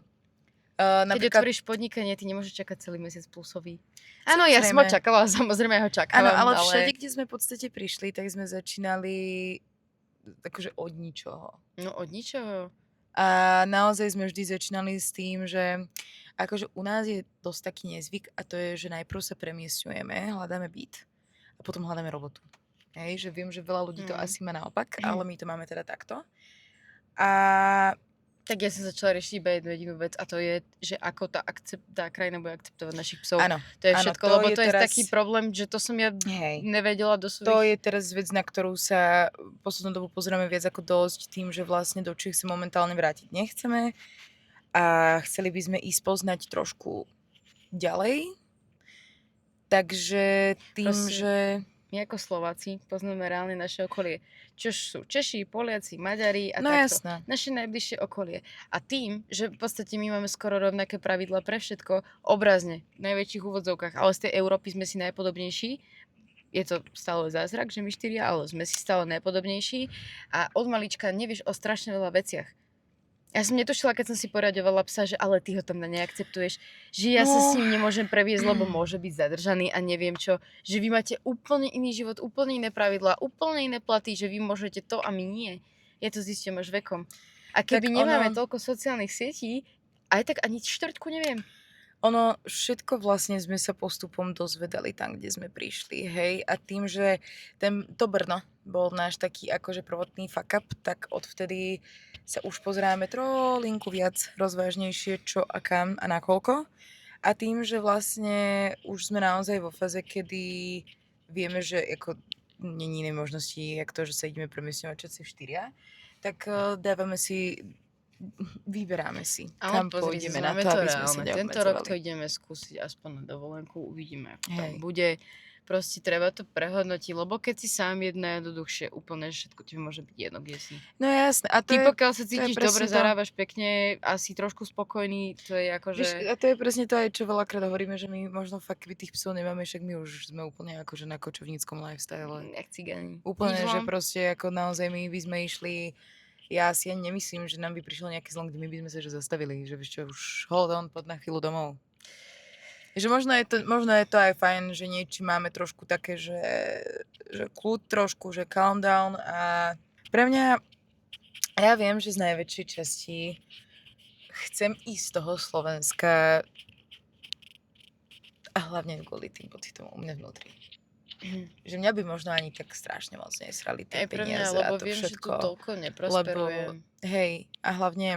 Keď napríklad... otvoríš podnikanie, ty nemôžeš čakať celý mesiac plusový. Áno, ja som ho Samozrejme. čakala, samozrejme ho čakávam, Áno, ale všade, kde sme v podstate prišli, tak sme začínali akože od ničoho. No od ničoho. A naozaj sme vždy začínali s tým, že akože u nás je dosť taký nezvyk a to je, že najprv sa premiesňujeme, hľadáme byt a potom hľadáme robotu. Hej, že viem, že veľa ľudí to asi má naopak, ale my to máme teda takto. A Tak ja som začala riešiť iba jednu jedinú vec a to je, že ako tá krajina bude akceptovať našich psov. áno, To je áno, všetko, to lebo je to je teraz- taký problém, že to som ja hej. nevedela do svojich... To je teraz vec, na ktorú sa poslednú dobu pozeráme viac ako dosť tým, že vlastne do Čiech sa momentálne vrátiť nechceme a chceli by sme ísť poznať trošku ďalej. Takže tým, Proste- že... My ako Slováci poznáme reálne naše okolie. Čo sú Češi, Poliaci, Maďari a No takto. jasné. Naše najbližšie okolie. A tým, že v podstate my máme skoro rovnaké pravidlá pre všetko, obrazne, v najväčších úvodzovkách, ale z tej Európy sme si najpodobnejší. Je to stále zázrak, že my štyria, ale sme si stále najpodobnejší. A od malička nevieš o strašne veľa veciach. Ja som netušila, keď som si poraďovala psa, že ale ty ho tam neakceptuješ, že ja sa s ním nemôžem previesť, lebo môže byť zadržaný a neviem čo. Že vy máte úplne iný život, úplne iné pravidlá, úplne iné platy, že vy môžete to a my nie. Ja to zistím až vekom. A keby Tak nemáme ono- toľko sociálnych sietí, aj tak ani štvrtku neviem. Ono všetko vlastne sme sa postupom dozvedali tam, kde sme prišli, hej. A tým, že to Brno bol náš taký akože prvotný fuck up, tak odvtedy sa už pozeráme trolinku viac rozvážnejšie, čo a kam a nakoľko. A tým, že vlastne už sme naozaj vo fáze, kedy vieme, že ako není inej možnosti, jak to, že sa ideme premiesňovať všetci štyria, tak dávame si, vyberáme si, kam pozri pôjdeme sa, na máme to, aby sme sa reálne. Tento rok to neobmedzovali. ideme skúsiť aspoň na dovolenku, uvidíme, ako to Hej. bude. Proste treba to prehodnotiť, lebo keď si sám jedna jednoduchšie, úplne všetko ti môže byť jedno, kde si. No jasné. A to Ty je, pokiaľ sa je cítiš presne dobre, to. zarábaš pekne a si trošku spokojný, to je akože... vieš, a to je presne to aj, čo veľakrát hovoríme, že my možno fakt keby tých psov nemáme, však my už sme úplne akože na kočovníckom lifestyle. Jak cigáni. Úplne, Nič že zlom. proste ako naozaj my by sme išli, ja si ani nemyslím, že nám by prišiel nejaký zlom, kde my by sme sa že zastavili, že vieš čo, už hold on, poď na chvíľu domov. Že možno je to aj fajn, že niečo máme trošku také, že kľud trošku, že calm down a pre mňa, ja viem, že z najväčšej časti chcem ísť z toho Slovenska a hlavne kvôli tým pocitom u mňa vnútri. že mňa by možno ani tak strašne moc nesrali tie Aj pre mňa, peniaze lebo a to viem, že tu všetko. toľko Lebo, neprosperujem. hej, a hlavne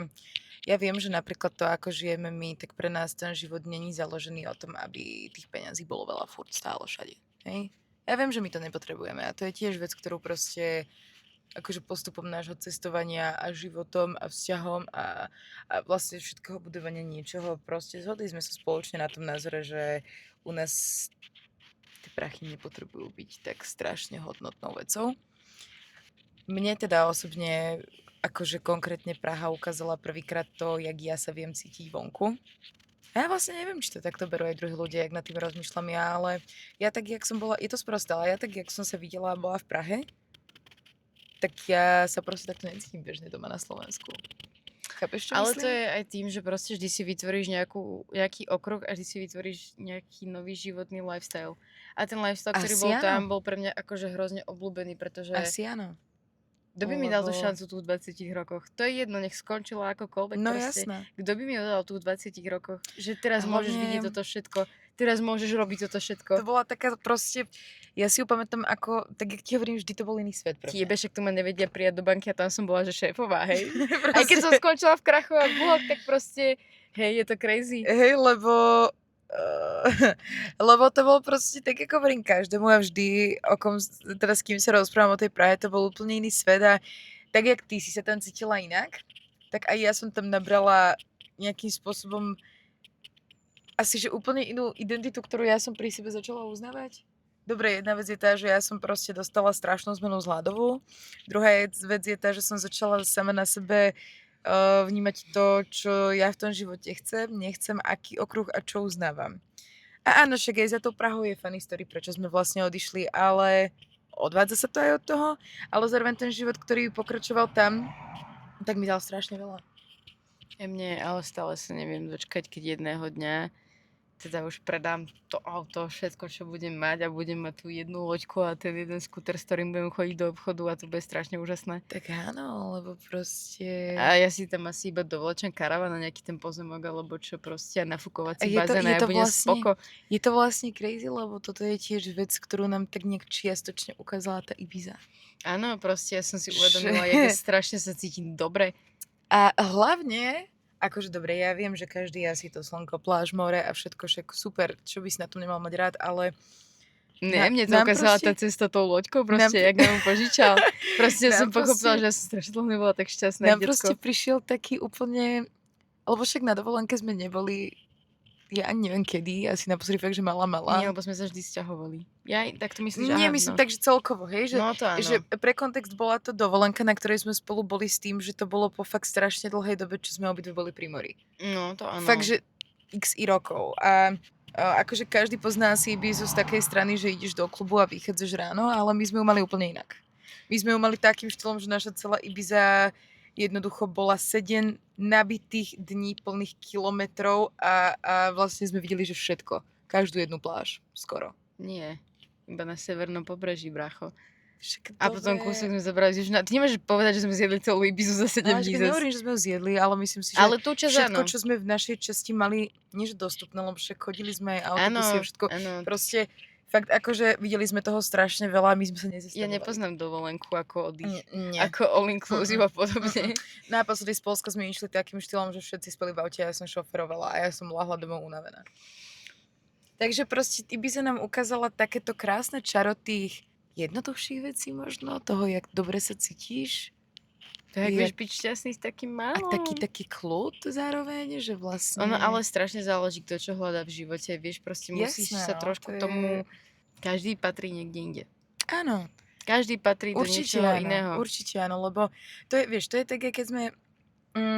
ja viem, že napríklad to, ako žijeme my, tak pre nás ten život není založený o tom, aby tých peňazí bolo veľa furt stále všade. Hej? Ja viem, že my to nepotrebujeme a to je tiež vec, ktorú proste akože postupom nášho cestovania a životom a vzťahom a vlastne všetkého budovania niečoho proste zhodli sme sa spoločne na tom názore, že u nás tie prachy nepotrebujú byť tak strašne hodnotnou vecou. Mne teda osobne akože konkrétne Praha ukázala prvýkrát to, jak ja sa viem cítiť vonku. A ja vlastne neviem, či to takto berú aj druhí ľudia, jak nad tým rozmýšľam ja, ale ja tak, jak som bola, je to sprosté, ale ja tak, jak som sa videla a bola v Prahe, tak ja sa proste takto necítim bežne doma na Slovensku. Chápeš, čo Ale myslím? to je aj tým, že proste vždy si vytvoríš nejaký okruh a vždy si vytvoríš nejaký nový životný lifestyle. A ten lifestyle, ktorý Asi bol áno. tam, bol pre mňa akože hrozne obľúbený, pretože Asi áno. kto by mi dal tú Lebo- šancu tu v 20 rokoch? To je jedno, nech skončila akokoľvek No proste. jasné. Kto by mi ho dal tu v 20 rokoch? Že teraz A môžeš hlavne- vidieť toto všetko. Teraz môžeš robiť toto všetko. To bola taká proste, ja si ju pamätám ako, tak jak ti hovorím, vždy to bol iný svet pre mňa. Jebe, však tu ma nevedia prijať do banky a tam som bola, že šéfová, hej. Aj keď som skončila v Krachu a Buhok, tak proste, hej, je to crazy. Hej, lebo lebo to bol proste tak, ako hovorím každému a vždy, teraz s kým sa rozprávam o tej Prahe, to bol úplne iný svet a tak, jak ty si sa tam cítila inak, tak aj ja som tam nabrala nejakým spôsobom asi, že úplne inú identitu, ktorú ja som pri sebe začala uznávať. Dobre, jedna vec je tá, že ja som proste dostala strašnú zmenu zhľadovú. Druhá vec je tá, že som začala sama na sebe vnímať to, čo ja v tom živote chcem, nechcem, aký okruh a čo uznávam. A áno, však aj za tou Prahou je funny story, prečo sme vlastne odišli, ale odvádza sa to aj od toho, ale zároveň ten život, ktorý pokračoval tam, tak mi dal strašne veľa. Mne, ale stále sa neviem dočkať, keď jedného dňa teda už predám to auto, všetko, čo budem mať a budem mať tú jednu loďku a ten jeden skúter, s ktorým budem chodiť do obchodu a to bude strašne úžasné. Tak áno, lebo proste... A ja si tam asi iba dovlečem karavan na nejaký ten pozemok, alebo čo proste a nafúkovací je to- bazén a je ja to budem vlastne- spoko. Je to vlastne crazy, lebo toto je tiež vec, ktorú nám tak nejak čiastočne ukázala tá Ibiza. Áno, proste ja som si uvedomila, jak je strašne sa cítim dobre. A hlavne, akože dobre, ja viem, že každý asi to slnko, pláž, more a všetko super, čo by si na tom nemal mať rád, ale Ne, mne to nám ukázala proste- tá cesta tou loďkou, proste, nám- jak nám ju požičal. Proste ja som Nám pochopila, proste- že ja som strašne dlho nebola tak šťastná, nám jak proste decko. prišiel taký úplne, lebo však na dovolenke sme neboli, ja ani neviem kedy, asi naposledy fakt, že mala. Nie, lebo sme sa vždy sťahovali. Ja, tak to myslíš? Nie, Aha, myslím no. tak, že celkovo, hej, že No to áno. Že pre kontext bola to dovolenka, na ktorej sme spolu boli s tým, že to bolo po fakt strašne dlhej dobe, čo sme obidve boli pri mori. No to áno. Fakt, že x rokov. A akože každý pozná si Ibizu z takej strany, že ideš do klubu a vychádzaš ráno, ale my sme ju mali úplne inak. My sme ju mali takým štýlom, že naša celá Ibiza jednoducho bola 7 nabitých dní plných kilometrov a vlastne sme videli, že všetko. Každú jednu pláž. Skoro. Nie. Iba na severnom pobreží, bracho. Však A potom kúsok sme zabrali už na... Ty nemôžeš povedať, že sme zjedli celú Ibizu za 7 Ale dní. že zas. nehovorím, že sme ho zjedli, ale myslím si, že Ale tú časť všetko, áno. čo sme v našej časti mali, nie že dostupné, lebo však chodili sme aj Áno, autobusy a všetko. áno. Proste fakt akože videli sme toho strašne veľa a my sme sa Ja nezastavovali. nepoznám dovolenku ako oddych. Nie. Ako all inclusive a podobne. Naposledy z Polska sme išli takým štýlom, že všetci spali v aute a ja som šoferovala a ja som lahla domov unavená. Takže proste Ibiza nám ukázala takéto krásne čaro tých jednoduchších vecí možno, toho, jak dobre sa cítiš To jak Je- vieš byť šťastný s takým a málo. taký kľud zároveň, že vlastne... Ono ale strašne záleží, kto čo hľadá v živote. Vieš, proste musíš Jasné, sa no, trošku to je- tomu... Každý patrí niekde inde. Áno. Každý patrí do Určite niečoho áno, iného. určite áno, lebo to je, vieš, to je také, keď sme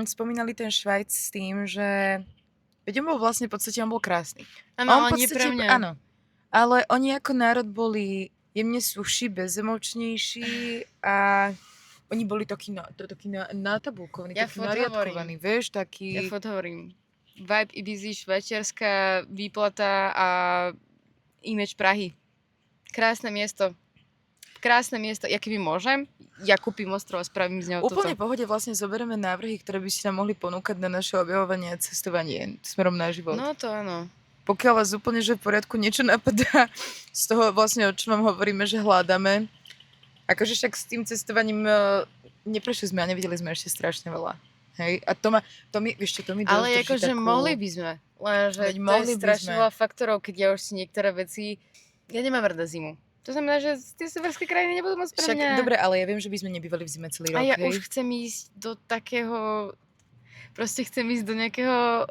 spomínali ten Švajc s tým, že veď on bol vlastne, v podstate on bol krásny. Áno, On ale nie pre mňa. Áno, ale oni ako národ boli jemne suší, bezemočnejší a oni boli takí natabulkovaní, Ja takí furt nariadkovaní, vieš, takí... Ja furt hovorím. Vibe Ibizy, švajčiarska výplata a image Prahy. Krásne miesto. Krásne miesto. Ja keby môžem, ja kúpim ostrov a spravím z neho Úplne v toto. pohode vlastne zoberieme návrhy, ktoré by si nám mohli ponúkať na naše objavovanie a cestovanie smerom na život. No to áno. pokiaľ vás úplne, že v poriadku niečo napadá z toho vlastne, o čom vám hovoríme, že hľadáme. Akože však s tým cestovaním neprešli sme a nevideli sme ešte strašne veľa. Hej? A to mi vieš čo, to mi dosť Ale drží akože takú... mohli by sme. Lenže Veď to mohli je by strašne sme. veľa faktorov, keď ja už si niektoré veci... Ja nemám rada zimu. To znamená, že tie severské krajiny nebudú moc pre Však, mňa. dobre, ale ja viem, že by sme nebývali v zime celý rok, A ja hej? už chcem ísť do takého... Proste chcem ísť do nejakého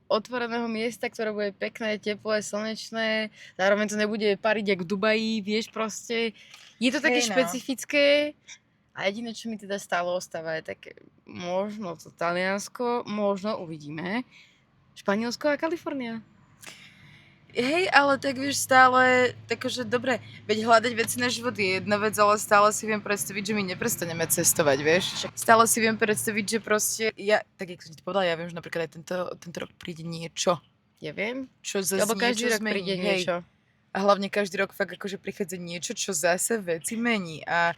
otvoreného miesta, ktoré bude pekné, teplé, slnečné. Zároveň to nebude pariť jak v Dubaji, vieš proste. Je to také Hej, no. špecifické. A jediné, čo mi teda stále ostáva, je také možno to Taliansko, možno uvidíme. Španielsko a Kalifornia. Hej, ale tak vieš stále, takže dobre, veď hľadať veci na život je jedna vec, ale stále si viem predstaviť, že my neprestaneme cestovať, vieš. Stále si viem predstaviť, že proste, ja, tak jak som ti povedala, ja viem, že napríklad aj tento rok príde niečo, Ja viem. čo zase Lebo každý niečo rok zmení, príde hej. niečo. A hlavne každý rok fakt akože prichádza niečo, čo zase veci mení. A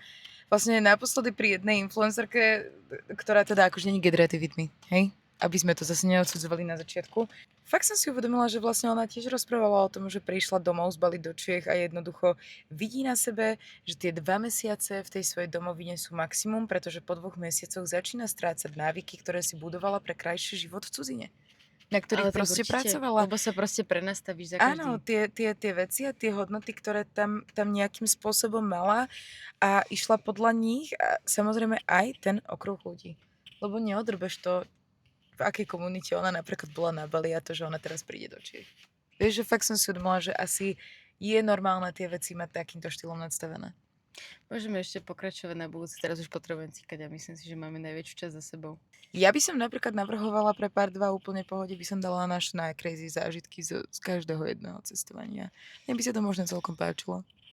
vlastne naposledy pri jednej influencerke, ktorá teda akože není Get with me, hej? Aby sme to zase neodsudzovali na začiatku. Fakt som si uvedomila, že vlastne ona tiež rozprávala o tom, že prišla domov z Bali do Čiech a jednoducho vidí na sebe, že tie 2 mesiace v tej svojej domovine sú maximum, pretože po 2 mesiacoch začína strácať návyky, ktoré si budovala pre krajší život v cudzine, na ktorých Ale tak proste určite, pracovala. Lebo sa proste prenastavíš za Áno, každý. tie veci a tie hodnoty, ktoré tam nejakým spôsobom mala a išla podľa nich a samozrejme aj ten okruh ľudí. Lebo neodrbeš to, v akej komunite ona napríklad bola na Bali a to, že ona teraz príde do Čiech. Vieš, že fakt som si uvedomila, že asi je normálne tie veci mať takýmto štýlom nadstavené. Môžeme ešte pokračovať na budúci, teraz už potrebujem cíkať a myslím si, že máme najväčšiu časť za sebou. Ja by som napríklad navrhovala pre pár 2 úplne pohode, by som dala naše najcrazy zážitky z každého jedného cestovania. Mne by sa to možno celkom páčilo.